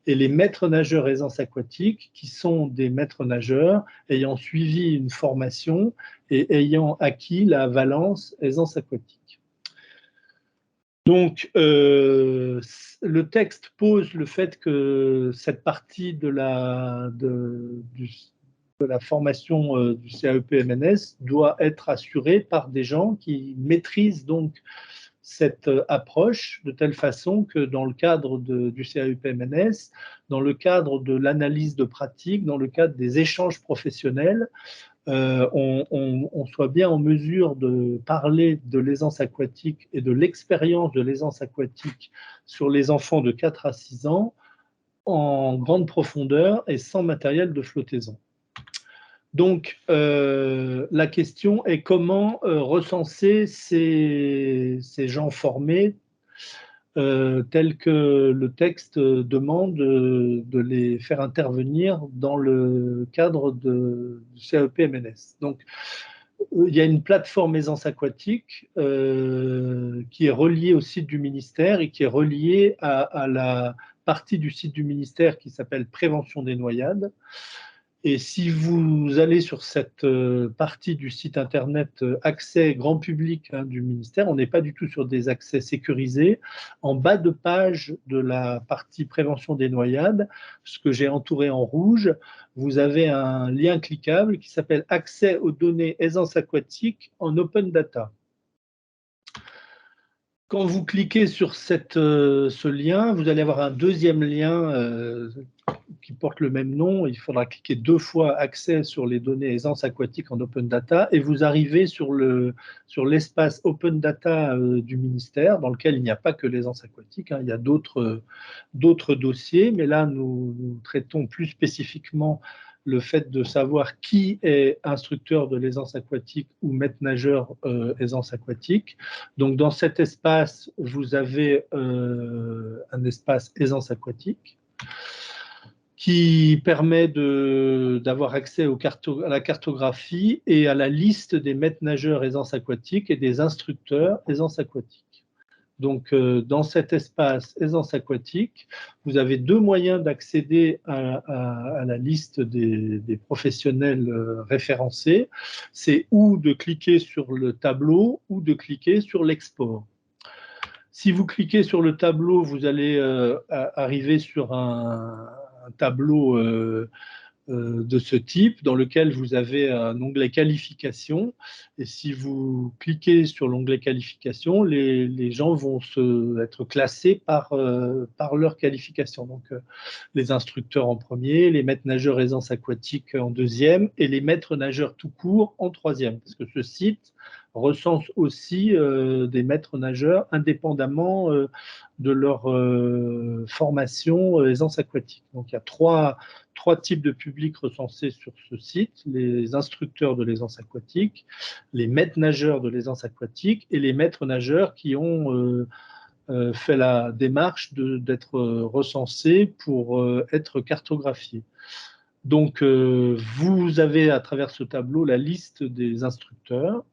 et les maîtres nageurs aisance aquatique, qui sont des maîtres nageurs ayant suivi une formation et ayant acquis la valence aisance aquatique. Donc, le texte pose le fait que cette partie de la formation du CAEP-MNS doit être assurée par des gens qui maîtrisent donc cette approche de telle façon que dans le cadre du CAEP-MNS, dans le cadre de l'analyse de pratique, dans le cadre des échanges professionnels, on soit bien en mesure de parler de l'aisance aquatique et de l'expérience de l'aisance aquatique sur les enfants de 4 à 6 ans en grande profondeur et sans matériel de flottaison. Donc, la question est comment recenser ces gens formés tels que le texte demande de les faire intervenir dans le cadre du CAEP-MNS. Donc, il y a une plateforme aisance aquatique qui est reliée au site du ministère et qui est reliée à la partie du site du ministère qui s'appelle Prévention des noyades. Et si vous allez sur cette partie du site internet accès grand public du ministère, on n'est pas du tout sur des accès sécurisés. En bas de page de la partie prévention des noyades, ce que j'ai entouré en rouge, vous avez un lien cliquable qui s'appelle accès aux données aisance aquatique en open data. Quand vous cliquez sur ce lien, vous allez avoir un deuxième lien qui porte le même nom. Il faudra cliquer 2 fois accès sur les données aisance aquatique en open data et vous arrivez sur l'espace open data du ministère dans lequel il n'y a pas que l'aisance aquatique, il y a d'autres dossiers, mais là nous traitons plus spécifiquement le fait de savoir qui est instructeur de l'aisance aquatique ou maître nageur aisance aquatique. Donc, dans cet espace, vous avez un espace aisance aquatique qui permet d'avoir accès à la cartographie et à la liste des maîtres nageurs aisance aquatique et des instructeurs aisance aquatique. Donc, dans cet espace aisance aquatique, vous avez 2 moyens d'accéder à la liste des professionnels référencés. C'est ou de cliquer sur le tableau ou de cliquer sur l'export. Si vous cliquez sur le tableau, vous allez arriver sur un tableau de ce type dans lequel vous avez un onglet qualification et si vous cliquez sur l'onglet qualification, les gens vont être classés par leur qualification. Donc les instructeurs en premier, les maîtres nageurs aisance aquatique en deuxième et les maîtres nageurs tout court en troisième parce que ce site recense aussi des maîtres nageurs indépendamment de leur formation aisance aquatique. Donc il y a trois types de publics recensés sur ce site, les instructeurs de l'aisance aquatique, les maîtres nageurs de l'aisance aquatique et les maîtres nageurs qui ont fait la démarche d'être recensés pour être cartographiés. Donc, vous avez à travers ce tableau la liste des instructeurs.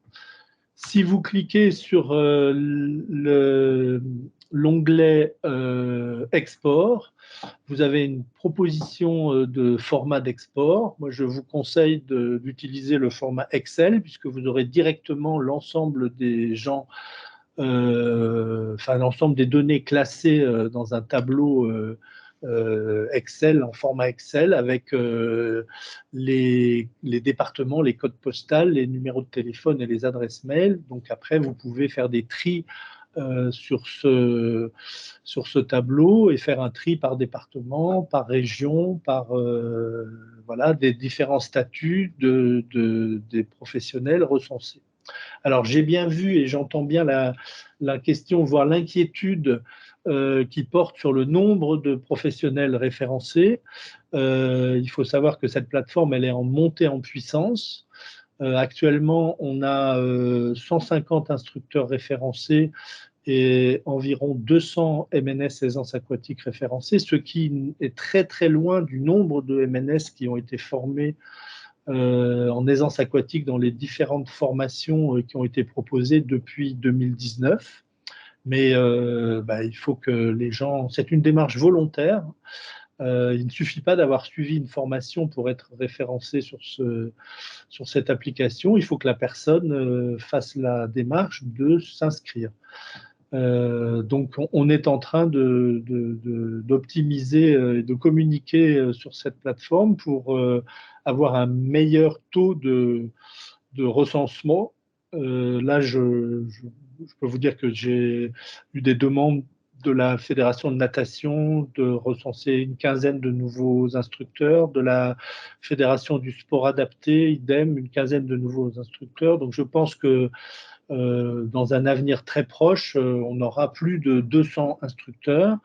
Si vous cliquez sur l'onglet export, vous avez une proposition de format d'export. Moi, je vous conseille d'utiliser le format Excel puisque vous aurez directement l'ensemble des gens, l'ensemble des données classées dans un tableau Excel, en format Excel, avec les départements, les codes postaux, les numéros de téléphone et les adresses mail. Donc après, vous pouvez faire des tris sur ce tableau et faire un tri par département, par région, par voilà, des différents statuts des professionnels recensés. Alors j'ai bien vu et j'entends bien la question, voire l'inquiétude qui porte sur le nombre de professionnels référencés. Il faut savoir que cette plateforme, elle est en montée en puissance. Actuellement, on a 150 instructeurs référencés et environ 200 MNS aisance aquatique référencés, ce qui est très très loin du nombre de MNS qui ont été formés en aisance aquatique dans les différentes formations qui ont été proposées depuis 2019. Mais il faut que les gens… C'est une démarche volontaire. Il ne suffit pas d'avoir suivi une formation pour être référencé sur cette application. Il faut que la personne fasse la démarche de s'inscrire. Donc, on est en train d'optimiser et de communiquer sur cette plateforme pour avoir un meilleur taux de recensement. Là, je peux vous dire que j'ai eu des demandes de la Fédération de natation de recenser une quinzaine de nouveaux instructeurs, de la Fédération du sport adapté, idem, une quinzaine de nouveaux instructeurs. Donc, je pense que dans un avenir très proche, on aura plus de 200 instructeurs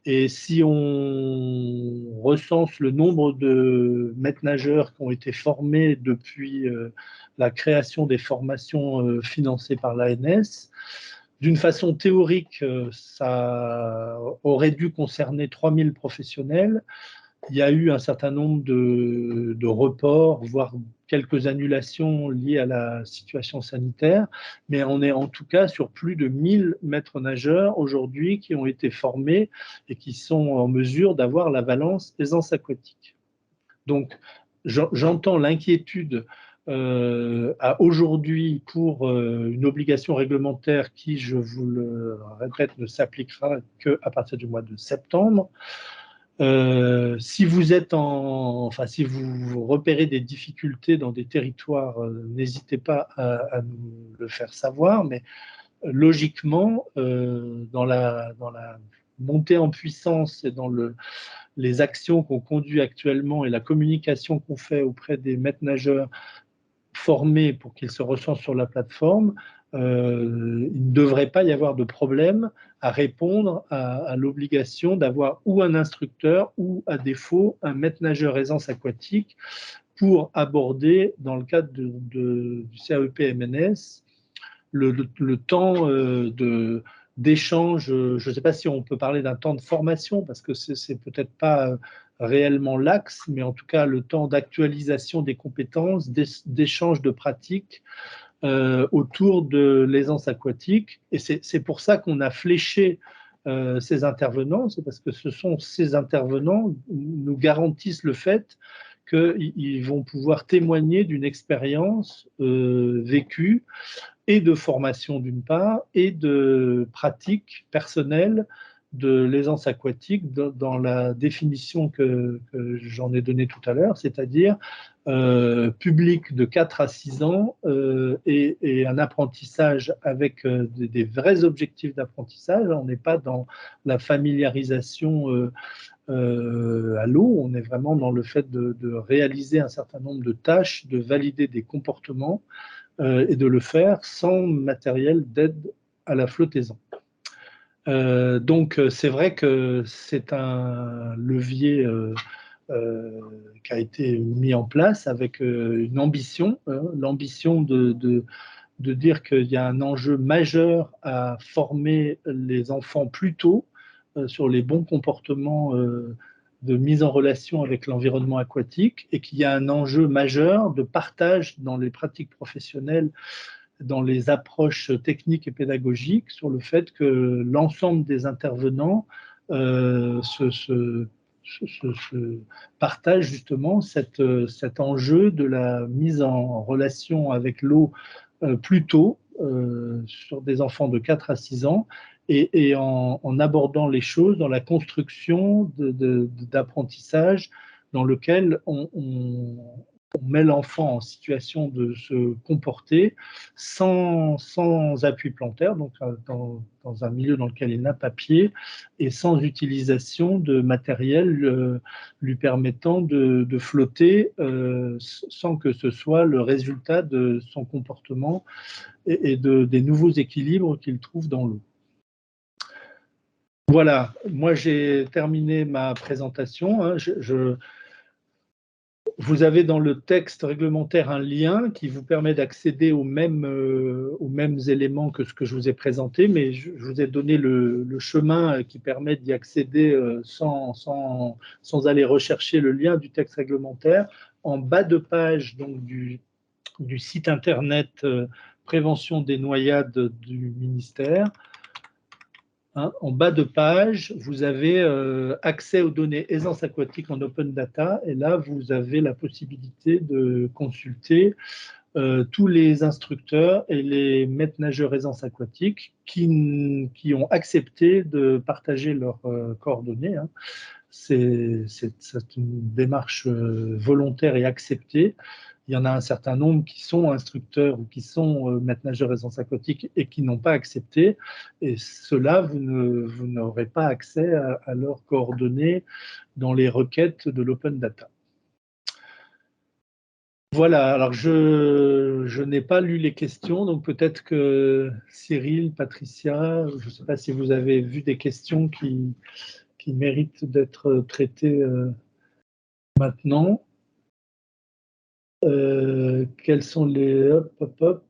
Et si on recense le nombre de maîtres nageurs qui ont été formés depuis la création des formations financées par l'ANS, d'une façon théorique, ça aurait dû concerner 3000 professionnels. Il y a eu un certain nombre de reports, voire quelques annulations liées à la situation sanitaire, mais on est en tout cas sur plus de 1000 maîtres nageurs aujourd'hui qui ont été formés et qui sont en mesure d'avoir la valence aisance aquatique. Donc, j'entends l'inquiétude à aujourd'hui pour une obligation réglementaire qui, je vous le répète, ne s'appliquera qu'à partir du mois de septembre. Si vous si vous repérez des difficultés dans des territoires, n'hésitez pas à nous le faire savoir, mais logiquement, dans la montée en puissance et dans les actions qu'on conduit actuellement et la communication qu'on fait auprès des maîtres nageurs formés pour qu'ils se recensent sur la plateforme, il ne devrait pas y avoir de problème à répondre à l'obligation d'avoir ou un instructeur ou, à défaut, un maître nageur aisance aquatique pour aborder, dans le cadre du CAEP-MNS, le temps d'échange. Je ne sais pas si on peut parler d'un temps de formation, parce que c'est peut-être pas réellement l'axe, mais en tout cas le temps d'actualisation des compétences, d'échange de pratiques autour de l'aisance aquatique. Et c'est pour ça qu'on a fléché ces intervenants, c'est parce que ce sont ces intervenants qui nous garantissent le fait qu'ils vont pouvoir témoigner d'une expérience vécue et de formation d'une part, et de pratique personnelle de l'aisance aquatique dans la définition que j'en ai donnée tout à l'heure, c'est-à-dire public de 4 à 6 ans et un apprentissage avec des vrais objectifs d'apprentissage. On n'est pas dans la familiarisation à l'eau, on est vraiment dans le fait de réaliser un certain nombre de tâches, de valider des comportements et de le faire sans matériel d'aide à la flottaison. Donc c'est vrai que c'est un levier qui a été mis en place avec une ambition, l'ambition de dire qu'il y a un enjeu majeur à former les enfants plus tôt sur les bons comportements de mise en relation avec l'environnement aquatique, et qu'il y a un enjeu majeur de partage dans les pratiques professionnelles, dans les approches techniques et pédagogiques, sur le fait que l'ensemble des intervenants se partagent justement cet enjeu de la mise en relation avec l'eau plus tôt sur des enfants de 4 à 6 ans, et en abordant les choses dans la construction d'apprentissage dans lequel on met l'enfant en situation de se comporter sans appui plantaire, donc dans un milieu dans lequel il n'a pas pied, et sans utilisation de matériel lui permettant de flotter sans que ce soit le résultat de son comportement et des nouveaux équilibres qu'il trouve dans l'eau. Voilà, moi j'ai terminé ma présentation. Vous avez dans le texte réglementaire un lien qui vous permet d'accéder aux mêmes éléments que ce que je vous ai présenté, mais je vous ai donné le chemin qui permet d'y accéder sans aller rechercher le lien du texte réglementaire. En bas de page donc, du site internet Prévention des noyades du ministère, en bas de page, vous avez accès aux données aisance aquatique en open data, et là, vous avez la possibilité de consulter tous les instructeurs et les maîtres nageurs aisance aquatique qui ont accepté de partager leurs coordonnées. C'est une démarche volontaire et acceptée. Il y en a un certain nombre qui sont instructeurs ou qui sont maîtres nageurs aisance aquatique et qui n'ont pas accepté. Et ceux-là, vous n'aurez pas accès à leurs coordonnées dans les requêtes de l'open data. Voilà, alors je n'ai pas lu les questions, donc peut-être que Cyril, Patricia, je ne sais pas si vous avez vu des questions qui qui méritent d'être traités maintenant. Quels sont les...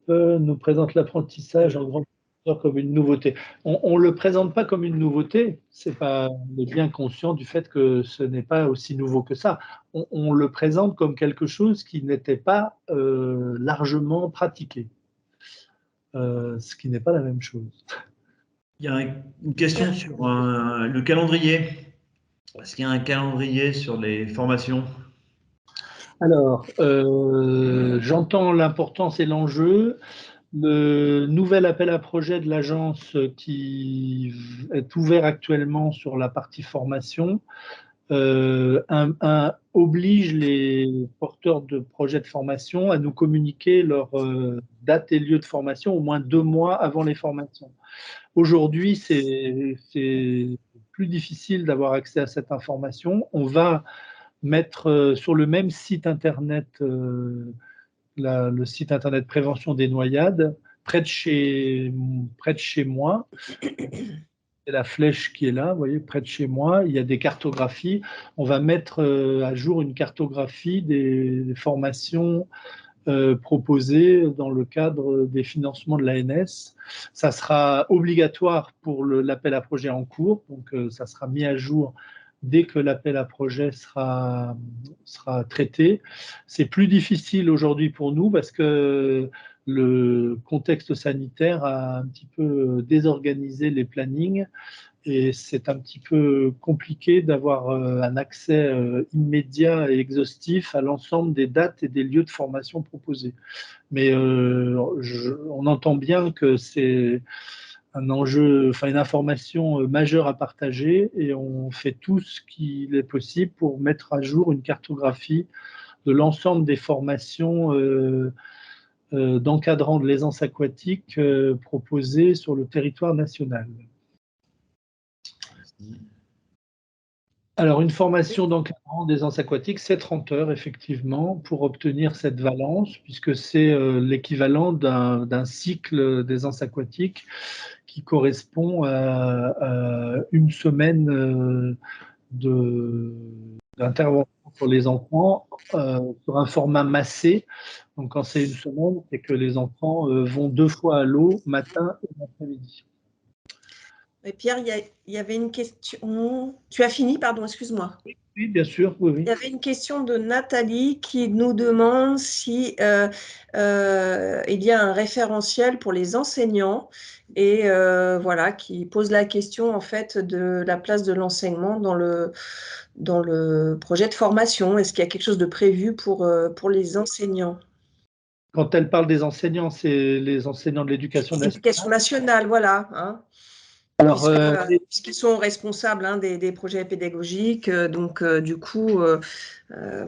nous présente l'apprentissage en grande mesure comme une nouveauté. On ne le présente pas comme une nouveauté, on est bien conscient du fait que ce n'est pas aussi nouveau que ça. On le présente comme quelque chose qui n'était pas largement pratiqué, ce qui n'est pas la même chose. Il y a une question sur le calendrier. Est-ce qu'il y a un calendrier sur les formations? Alors, j'entends l'importance et l'enjeu. Le nouvel appel à projet de l'agence qui est ouvert actuellement sur la partie formation oblige les porteurs de projets de formation à nous communiquer leur date et lieu de formation au moins 2 mois avant les formations. Aujourd'hui, c'est plus difficile d'avoir accès à cette information. On va mettre sur le même site internet, le site internet Prévention des noyades, près de chez moi. C'est la flèche qui est là, vous voyez, près de chez moi. Il y a des cartographies. On va mettre à jour une cartographie des formations proposées dans le cadre des financements de l'ANS. Ça sera obligatoire pour l'appel à projet en cours, donc ça sera mis à jour dès que l'appel à projet sera traité. C'est plus difficile aujourd'hui pour nous parce que le contexte sanitaire a un petit peu désorganisé les plannings et c'est un petit peu compliqué d'avoir un accès immédiat et exhaustif à l'ensemble des dates et des lieux de formation proposés. Mais on entend bien que c'est un enjeu, enfin une information majeure à partager et on fait tout ce qu'il est possible pour mettre à jour une cartographie de l'ensemble des formations d'encadrants de l'aisance aquatique proposées sur le territoire national. Alors, une formation d'encadrant d'aisance aquatique, c'est 30 heures, effectivement, pour obtenir cette valence, puisque c'est l'équivalent d'un cycle d'aisance aquatique qui correspond à une semaine d'intervention pour les enfants sur un format massé. Donc, quand c'est une semaine, c'est que les enfants vont 2 fois à l'eau, matin et après-midi. Et Pierre, il y avait une question. Tu as fini, pardon, excuse-moi. Oui, bien sûr, oui. Il y avait une question de Nathalie qui nous demande si il y a un référentiel pour les enseignants et voilà, qui pose la question en fait de la place de l'enseignement dans le projet de formation. Est-ce qu'il y a quelque chose de prévu pour les enseignants? Quand elle parle des enseignants, c'est les enseignants de l'éducation nationale. L'éducation nationale, voilà. Hein. Alors, puisqu'ils sont responsables des projets pédagogiques, donc du coup,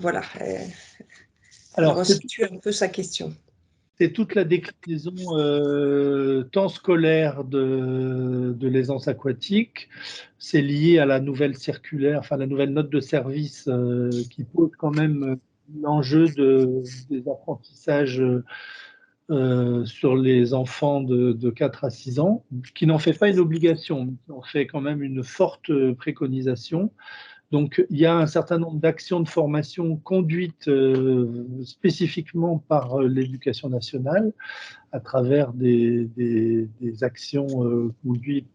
voilà. Alors, situe un peu sa question. C'est toute la déclinaison temps scolaire de l'aisance aquatique. C'est lié à la nouvelle circulaire, enfin la nouvelle note de service qui pose quand même l'enjeu des apprentissages sur les enfants de 4 à 6 ans, qui n'en fait pas une obligation, mais qui en fait quand même une forte préconisation. Donc, il y a un certain nombre d'actions de formation conduites spécifiquement par l'éducation nationale à travers des actions conduites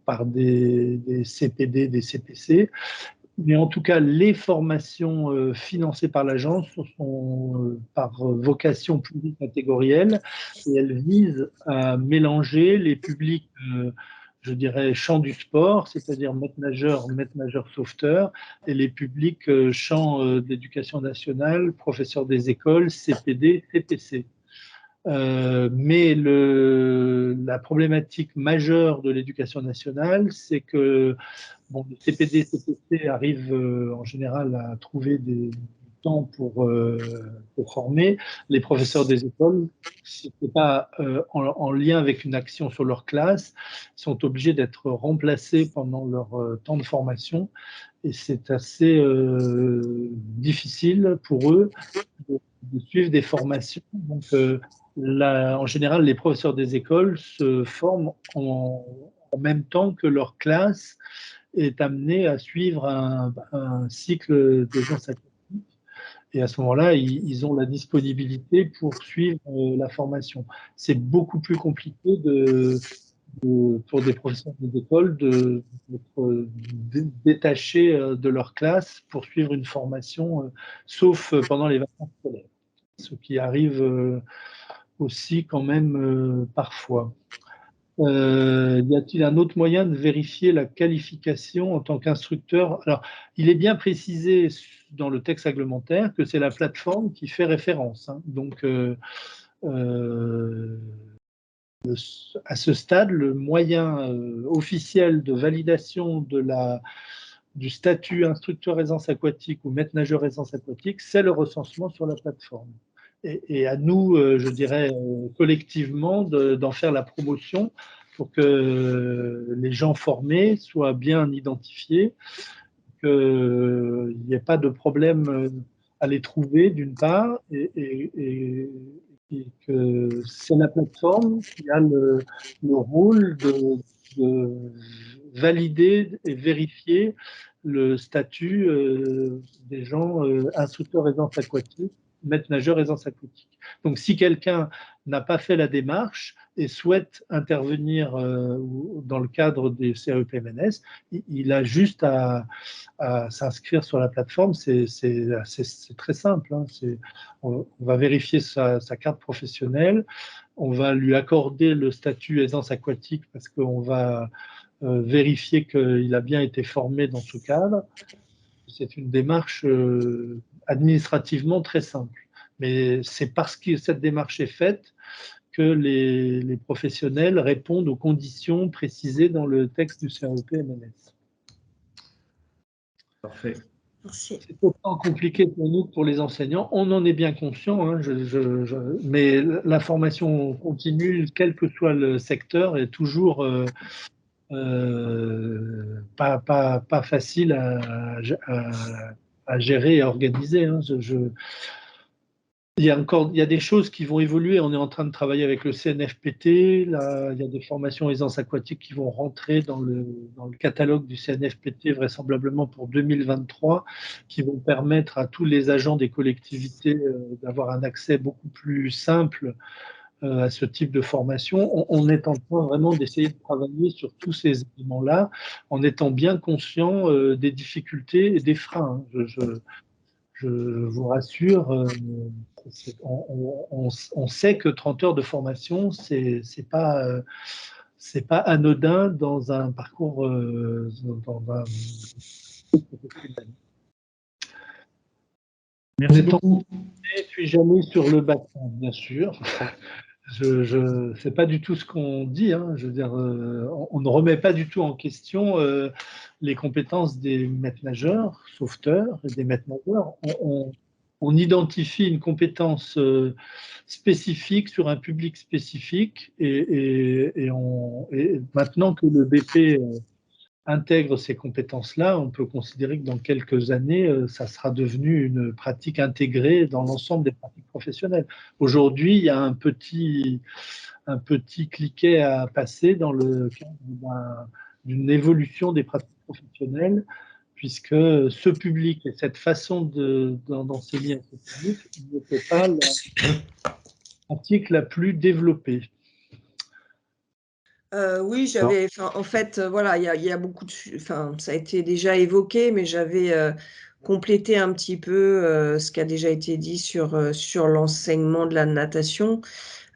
par des CPD, des CPC. Mais en tout cas, les formations financées par l'agence sont par vocation pluricatégorielle et elles visent à mélanger les publics, je dirais, champ du sport, c'est-à-dire maître-nageur sauveteur, et les publics champ d'éducation nationale, professeurs des écoles, CPD, CPC. Mais la problématique majeure de l'éducation nationale, c'est que bon, les CPD, CPC arrivent en général à trouver du temps pour former. Les professeurs des écoles, si ce n'est pas en lien avec une action sur leur classe, sont obligés d'être remplacés pendant leur temps de formation. Et c'est assez difficile pour eux de suivre des formations. Donc, en général, les professeurs des écoles se forment en même temps que leur classe est amené à suivre un cycle d'aisance aquatique. Et à ce moment-là, ils ont la disponibilité pour suivre la formation. C'est beaucoup plus compliqué pour des professeurs d'école d'être détachés de leur classe pour suivre une formation, sauf pendant les vacances scolaires, ce qui arrive aussi quand même parfois. Y a-t-il un autre moyen de vérifier la qualification en tant qu'instructeur? Alors, il est bien précisé dans le texte réglementaire que c'est la plateforme qui fait référence, hein. Donc, à ce stade, le moyen officiel de validation du statut instructeur aisance aquatique ou maître nageur aisance aquatique, c'est le recensement sur la plateforme. Et à nous, je dirais, collectivement, d'en faire la promotion pour que les gens formés soient bien identifiés, qu'il n'y ait pas de problème à les trouver, d'une part, et que c'est la plateforme qui a le rôle de valider et vérifier le statut des gens instructeurs aisance aquatique, maître nageur aisance aquatique. Donc, si quelqu'un n'a pas fait la démarche et souhaite intervenir dans le cadre des CAEPMNS, il a juste à s'inscrire sur la plateforme. C'est très simple, hein. On va vérifier sa carte professionnelle, on va lui accorder le statut aisance aquatique parce qu'on va vérifier qu'il a bien été formé dans ce cadre. C'est une démarche administrativement très simple. Mais c'est parce que cette démarche est faite que les professionnels répondent aux conditions précisées dans le texte du CAEPMNS. Parfait. Merci. C'est autant compliqué pour nous que pour les enseignants. On en est bien conscient, hein, mais la formation continue, quel que soit le secteur, est toujours pas facile à gérer et à organiser, hein. Il y a des choses qui vont évoluer. On est en train de travailler avec le CNFPT. Là, il y a des formations aisance aquatique qui vont rentrer dans le catalogue du CNFPT, vraisemblablement pour 2023, qui vont permettre à tous les agents des collectivités d'avoir un accès beaucoup plus simple à ce type de formation. On est en train vraiment d'essayer de travailler sur tous ces éléments-là, en étant bien conscient des difficultés et des freins, hein. Je vous rassure, on sait que 30 heures de formation, c'est pas anodin dans un parcours Merci beaucoup. Je suis jamais sur le bâton, bien sûr. C'est pas du tout ce qu'on dit, hein. Je veux dire, on ne remet pas du tout en question les compétences des maîtres nageurs, sauveteurs et des maîtres nageurs. On identifie une compétence spécifique sur un public spécifique et maintenant que le BP intègre ces compétences-là, on peut considérer que dans quelques années, ça sera devenu une pratique intégrée dans l'ensemble des pratiques professionnelles. Aujourd'hui, il y a un petit cliquet à passer dans le cadre d'une évolution des pratiques professionnelles, puisque ce public et cette façon d'enseigner à ce public n'était pas la pratique la plus développée. Oui, j'avais, en fait, voilà, il y a beaucoup de, ça a été déjà évoqué, mais j'avais complété un petit peu ce qui a déjà été dit sur l'enseignement de la natation.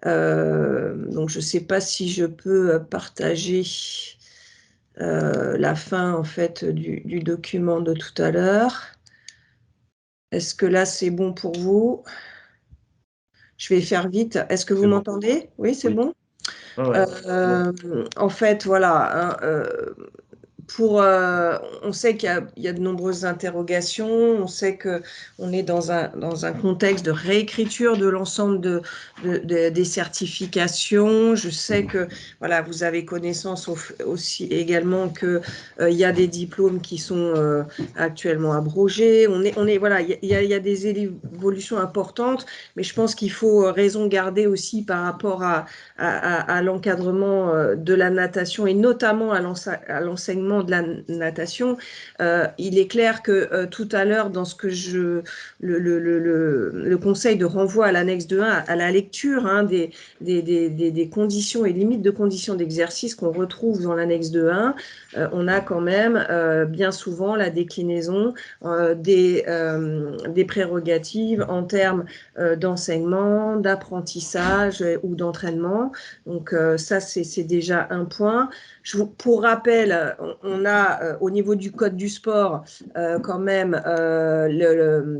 Donc, je ne sais pas si je peux partager la fin, en fait, du document de tout à l'heure. Est-ce que là, c'est bon pour vous? Je vais faire vite. Est-ce que vous m'entendez? Oui, c'est bon? En fait, voilà, hein, on sait qu'il y a de nombreuses interrogations, on sait qu'on est dans un contexte de réécriture de l'ensemble des certifications. Je sais que voilà, vous avez connaissance aussi également qu'il y a des diplômes qui sont actuellement abrogés. Voilà, il y a des évolutions importantes, mais je pense qu'il faut raison garder aussi par rapport à l'encadrement de la natation et notamment à l'enseignement d'entraînement de la natation. Il est clair que tout à l'heure, dans ce que le conseil de renvoi à l'annexe 2.1, à la lecture hein, des conditions et limites de conditions d'exercice qu'on retrouve dans l'annexe 2.1, on a quand même bien souvent la déclinaison des prérogatives en termes d'enseignement, d'apprentissage ou d'entraînement. Donc ça, c'est déjà un point. Pour rappel, on a au niveau du code du sport quand même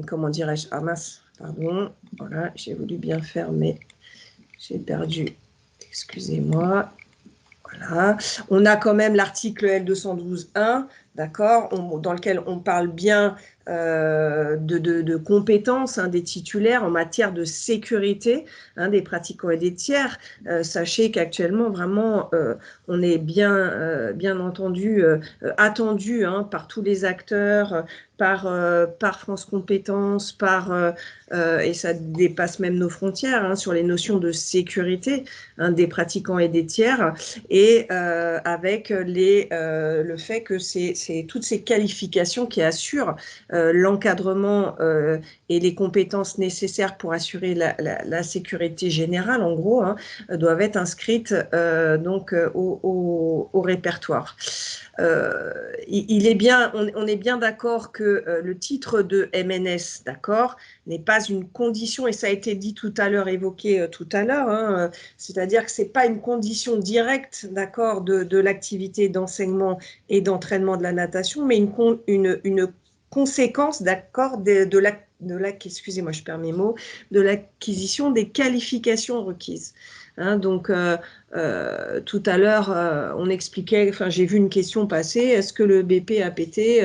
comment dirais-je, ah mince, pardon, voilà, j'ai voulu bien faire, mais j'ai perdu, excusez-moi. Voilà. On a quand même l'article L212.1, d'accord, dans lequel on parle bien de compétences hein, des titulaires en matière de sécurité hein, des pratiquants et des tiers. Sachez qu'actuellement, vraiment, on est bien entendu attendu hein, par tous les acteurs, par France Compétences, et ça dépasse même nos frontières hein, sur les notions de sécurité hein, des pratiquants et des tiers, et avec le fait que c'est toutes ces qualifications qui assurent l'encadrement et les compétences nécessaires pour assurer la sécurité générale, en gros, hein, doivent être inscrites donc au répertoire. On est bien d'accord que le titre de MNS, d'accord, n'est pas une condition, et ça a été dit tout à l'heure, évoqué tout à l'heure, hein, c'est-à-dire que ce n'est pas une condition directe, d'accord, de l'activité d'enseignement et d'entraînement de la natation, mais une conséquence, d'accord, excusez-moi, je perds mes mots, de l'acquisition des qualifications requises. Hein, donc, tout à l'heure, on expliquait, enfin, j'ai vu une question passer, est-ce que le BP-APT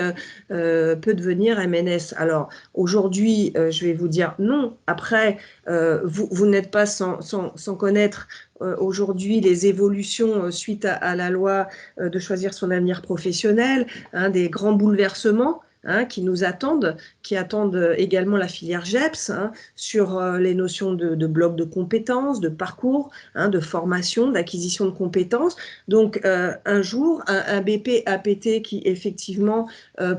peut devenir MNS? Alors, aujourd'hui, je vais vous dire non. Après, vous n'êtes pas sans connaître aujourd'hui les évolutions suite à la loi de choisir son avenir professionnel, hein, des grands bouleversements hein, qui nous attendent, qui attendent également la filière GEPS hein, sur les notions de blocs de compétences, de parcours, hein, de formation, d'acquisition de compétences. Donc, un jour, un BP APT qui effectivement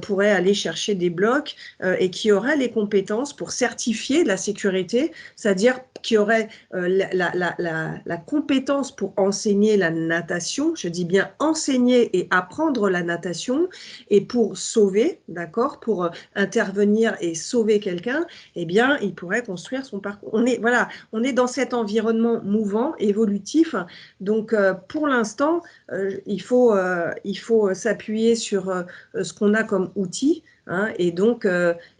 pourrait aller chercher des blocs et qui aurait les compétences pour certifier la sécurité, c'est-à-dire qui aurait la compétence pour enseigner la natation, je dis bien enseigner et apprendre la natation, et pour sauver, d'accord, pour intervenir et sauver quelqu'un, eh bien, il pourrait construire son parcours. On est dans cet environnement mouvant, évolutif, donc pour l'instant, il faut s'appuyer sur ce qu'on a comme outil, hein, et donc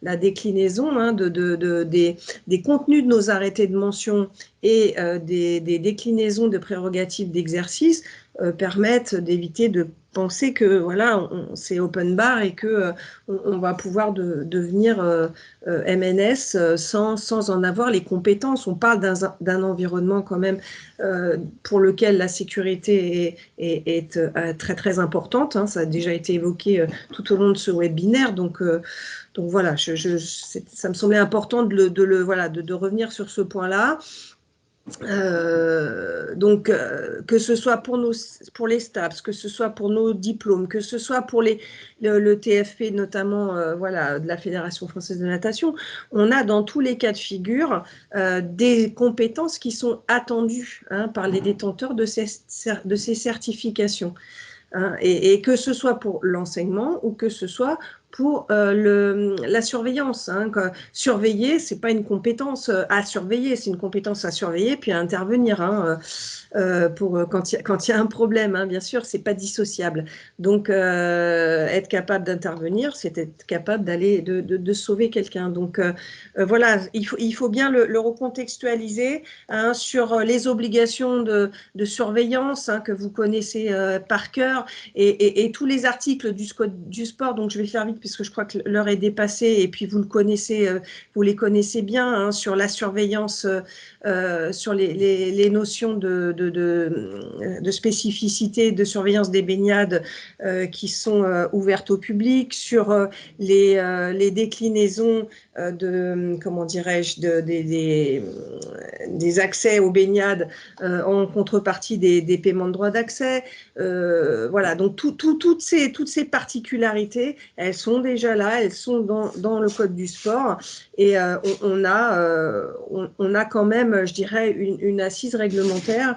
la déclinaison hein, des contenus de nos arrêtés de mention et des déclinaisons de prérogatives d'exercice permettent d'éviter de penser que voilà, c'est open bar et que on va pouvoir devenir MNS sans en avoir les compétences. On parle d'un environnement quand même pour lequel la sécurité est très très importante. Hein, ça a déjà été évoqué tout au long de ce webinaire. Donc voilà, ça me semblait important de revenir sur ce point-là. Donc, que ce soit pour les STAPS, que ce soit pour nos diplômes, que ce soit pour le TFP notamment voilà, de la Fédération française de natation, on a dans tous les cas de figure des compétences qui sont attendues hein, par les détenteurs de ces certifications. Hein, et que ce soit pour l'enseignement ou que ce soit pour la surveillance. Hein. Surveiller, ce n'est pas une compétence à surveiller, c'est une compétence à surveiller puis à intervenir hein, quand il y a un problème. Hein, bien sûr, ce n'est pas dissociable. Donc, être capable d'intervenir, c'est être capable de sauver quelqu'un. Donc, voilà, il faut bien le recontextualiser hein, sur les obligations de surveillance hein, que vous connaissez par cœur et tous les articles du Code du sport. Donc, je vais faire vite puisque je crois que l'heure est dépassée et puis vous les connaissez bien hein, sur la surveillance, sur les notions de spécificité, de surveillance des baignades qui sont ouvertes au public, sur les déclinaisons comment dirais-je, des accès aux baignades en contrepartie des paiements de droits d'accès. Voilà, donc toutes ces particularités, elles sont déjà là, elles sont dans le Code du sport, et on a quand même, je dirais, une assise réglementaire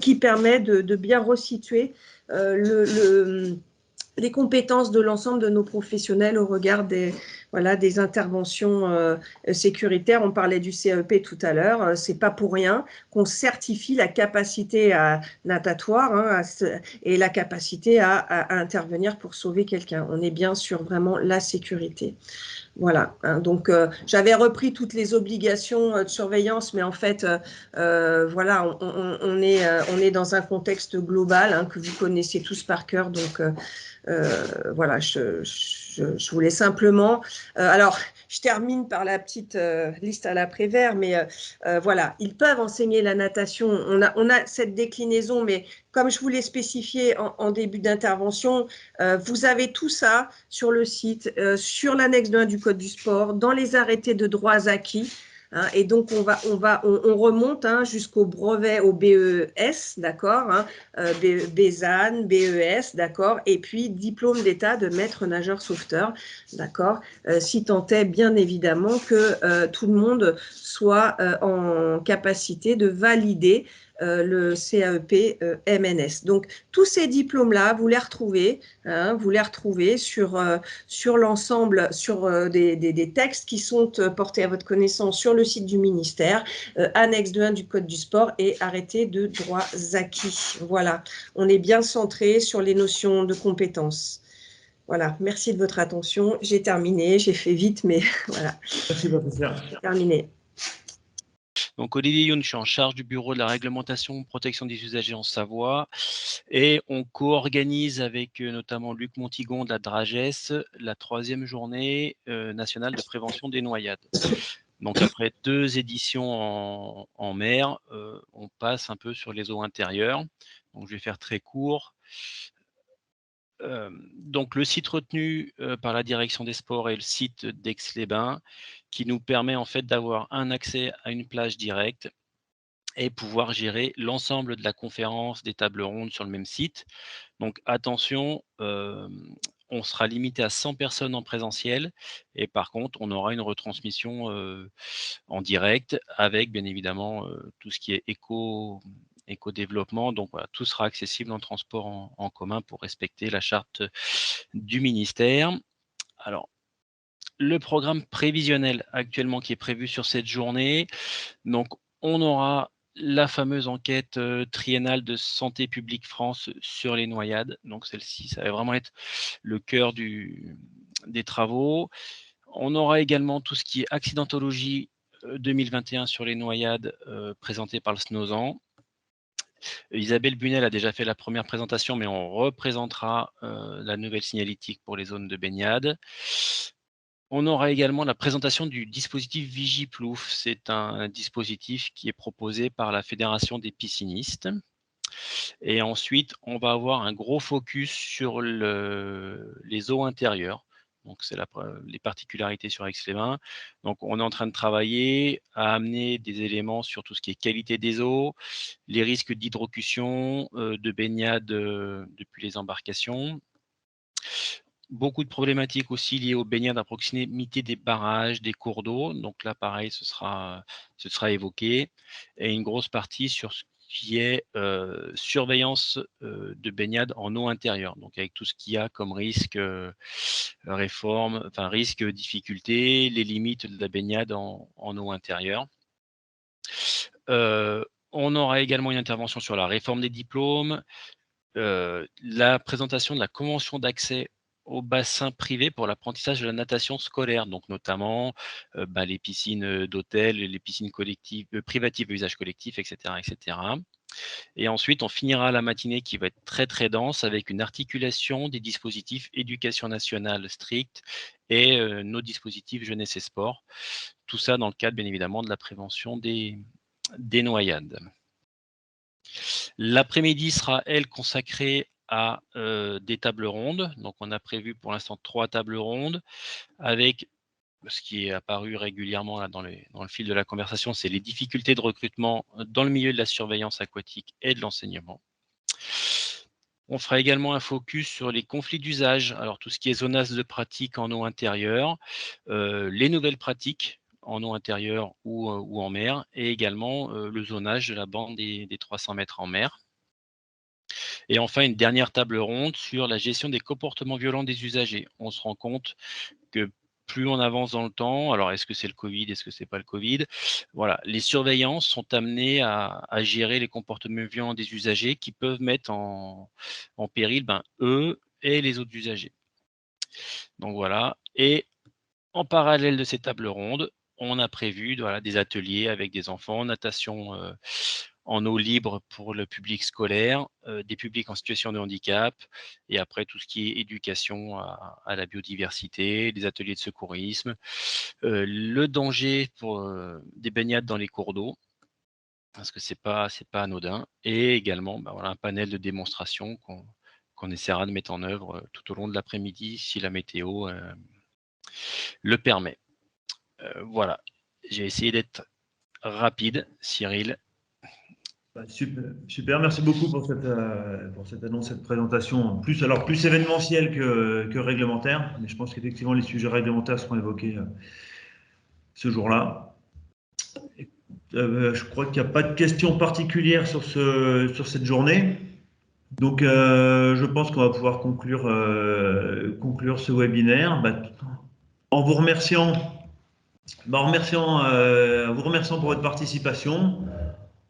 qui permet de bien resituer les compétences de l'ensemble de nos professionnels au regard des interventions sécuritaires. On parlait du CEP tout à l'heure. C'est pas pour rien qu'on certifie la capacité natatoire et la capacité à intervenir pour sauver quelqu'un. On est bien sur vraiment la sécurité. Voilà, donc j'avais repris toutes les obligations de surveillance, mais en fait, voilà, on est dans un contexte global que vous connaissez tous par cœur, donc voilà, je voulais simplement… alors, je termine par la petite liste à l'après-vert, mais voilà, ils peuvent enseigner la natation. On a cette déclinaison, mais comme je vous l'ai spécifié en début d'intervention, vous avez tout ça sur le site, sur l'annexe 1 du Code du sport, dans les arrêtés de droits acquis. Et donc, on remonte jusqu'au brevet, au BES, d'accord, BESAN, BES, d'accord, et puis diplôme d'état de maître nageur sauveteur, d'accord, si tant est bien évidemment que tout le monde soit en capacité de valider le CAEP MNS. Donc, tous ces diplômes-là, vous les retrouvez sur l'ensemble, sur des textes qui sont portés à votre connaissance sur le site du ministère, annexe 2.1 du Code du sport et arrêté de droits acquis. Voilà, on est bien centré sur les notions de compétences. Voilà, merci de votre attention. J'ai terminé, j'ai fait vite, mais voilà. Merci, Patricia. Terminé. Donc Olivier Youn, je suis en charge du bureau de la réglementation protection des usagers en Savoie, et on co-organise avec notamment Luc Montigon de la DRAGES la 3e journée nationale de prévention des noyades. Donc après 2 éditions en mer, on passe un peu sur les eaux intérieures. Donc je vais faire très court. Donc le site retenu par la direction des sports est le site d'Aix-les-Bains, qui nous permet en fait d'avoir un accès à une plage directe et pouvoir gérer l'ensemble de la conférence, des tables rondes sur le même site. Donc attention, on sera limité à 100 personnes en présentiel, et par contre, on aura une retransmission en direct avec bien évidemment tout ce qui est éco-développement. Donc voilà, tout sera accessible en transport en commun pour respecter la charte du ministère. Alors, le programme prévisionnel actuellement qui est prévu sur cette journée, donc on aura la fameuse enquête triennale de Santé publique France sur les noyades. Donc celle-ci, ça va vraiment être le cœur des travaux. On aura également tout ce qui est accidentologie 2021 sur les noyades présenté par le SNOSAN. Isabelle Bunel a déjà fait la première présentation, mais on représentera la nouvelle signalétique pour les zones de baignade. On aura également la présentation du dispositif Vigiplouf. C'est un dispositif qui est proposé par la Fédération des piscinistes. Et ensuite, on va avoir un gros focus sur les eaux intérieures. Donc, c'est les particularités sur Aix-les-Bains. Donc, on est en train de travailler à amener des éléments sur tout ce qui est qualité des eaux, les risques d'hydrocution, de baignade depuis les embarcations. Beaucoup de problématiques aussi liées aux baignades à proximité des barrages, des cours d'eau. Donc là, pareil, ce sera évoqué. Et une grosse partie sur ce qui est surveillance de baignade en eau intérieure. Donc avec tout ce qu'il y a comme risque, risque, difficulté, les limites de la baignade en eau intérieure. On aura également une intervention sur la réforme des diplômes, la présentation de la convention d'accès au bassin privé pour l'apprentissage de la natation scolaire, donc notamment les piscines d'hôtel, les piscines collectives, privatives à usage collectif, etc., etc. Et ensuite, on finira la matinée qui va être très très dense avec une articulation des dispositifs éducation nationale stricte et nos dispositifs jeunesse et sport. Tout ça dans le cadre, bien évidemment, de la prévention des noyades. L'après-midi sera, elle, consacrée à des tables rondes. Donc, on a prévu pour l'instant 3 tables rondes avec ce qui est apparu régulièrement là, dans le fil de la conversation, c'est les difficultés de recrutement dans le milieu de la surveillance aquatique et de l'enseignement. On fera également un focus sur les conflits d'usage, alors tout ce qui est zonage de pratique en eau intérieure, les nouvelles pratiques en eau intérieure ou en mer, et également le zonage de la bande des 300 mètres en mer. Et enfin, une dernière table ronde sur la gestion des comportements violents des usagers. On se rend compte que plus on avance dans le temps, alors est-ce que c'est le Covid, est-ce que c'est pas le Covid, voilà, les surveillances sont amenées à gérer les comportements violents des usagers qui peuvent mettre en péril eux et les autres usagers. Donc voilà, et en parallèle de ces tables rondes, on a prévu des ateliers avec des enfants, natation en eau libre pour le public scolaire, des publics en situation de handicap, et après tout ce qui est éducation à la biodiversité, des ateliers de secourisme, le danger pour des baignades dans les cours d'eau, parce que c'est pas anodin, et également un panel de démonstration qu'on essaiera de mettre en œuvre tout au long de l'après-midi si la météo le permet. Voilà, j'ai essayé d'être rapide, Cyril. Super, merci beaucoup pour cette annonce, cette présentation, plus événementielle que réglementaire, mais je pense qu'effectivement les sujets réglementaires seront évoqués ce jour-là. Je crois qu'il n'y a pas de questions particulières sur cette journée, donc je pense qu'on va pouvoir conclure ce webinaire en vous remerciant pour votre participation.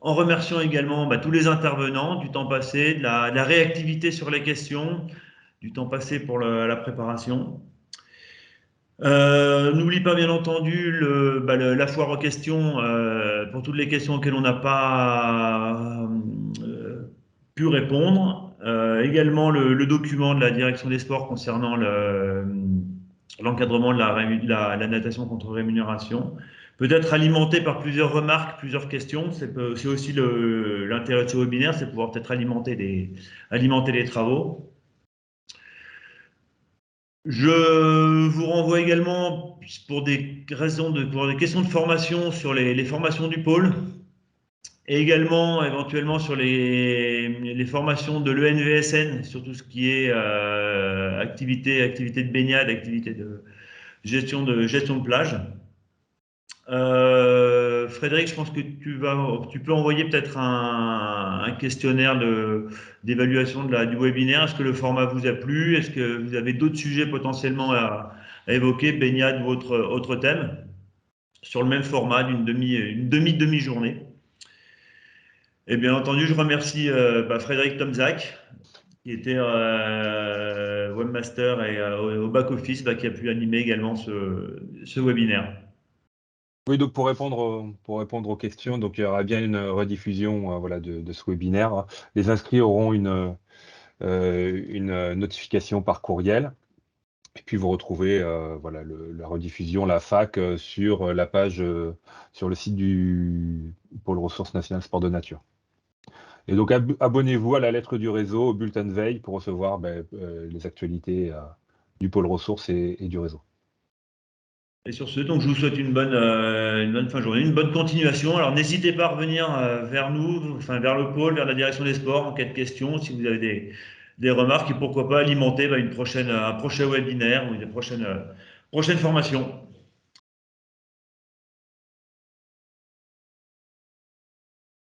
En remerciant également tous les intervenants du temps passé, de la réactivité sur les questions, du temps passé pour la préparation. N'oublie pas bien entendu la foire aux questions pour toutes les questions auxquelles on n'a pas pu répondre. Également le document de la direction des sports concernant l'encadrement de la natation contre rémunération. Peut-être alimenté par plusieurs remarques, plusieurs questions. C'est aussi l'intérêt de ce webinaire, c'est pouvoir peut-être alimenter les travaux. Je vous renvoie également pour des questions de formation sur les formations du pôle, et également éventuellement sur les formations de l'ENVSN, sur tout ce qui est activité de baignade, activité de gestion de plage. Frédéric, je pense que tu peux envoyer peut-être un questionnaire d'évaluation du webinaire. Est-ce que le format vous a plu? Est-ce que vous avez d'autres sujets potentiellement à évoquer, baignade ou autre thème, sur le même format d'une demi-journée? Et bien entendu, je remercie Frédéric Tomzak, qui était webmaster et au back-office, qui a pu animer également ce webinaire. Oui, donc pour répondre aux questions, donc il y aura bien une rediffusion de ce webinaire. Les inscrits auront une notification par courriel. Et puis vous retrouvez la rediffusion, la FAQ sur la page, sur le site du Pôle Ressources Nationales Sport de Nature. Et donc abonnez-vous à la lettre du réseau, au bulletin de veille, pour recevoir les actualités du Pôle Ressources et du réseau. Et sur ce, donc je vous souhaite une bonne fin de journée, une bonne continuation. Alors n'hésitez pas à revenir vers nous, vers le pôle, vers la direction des sports en cas de questions, si vous avez des remarques, et pourquoi pas alimenter un prochain webinaire ou une prochaine formation.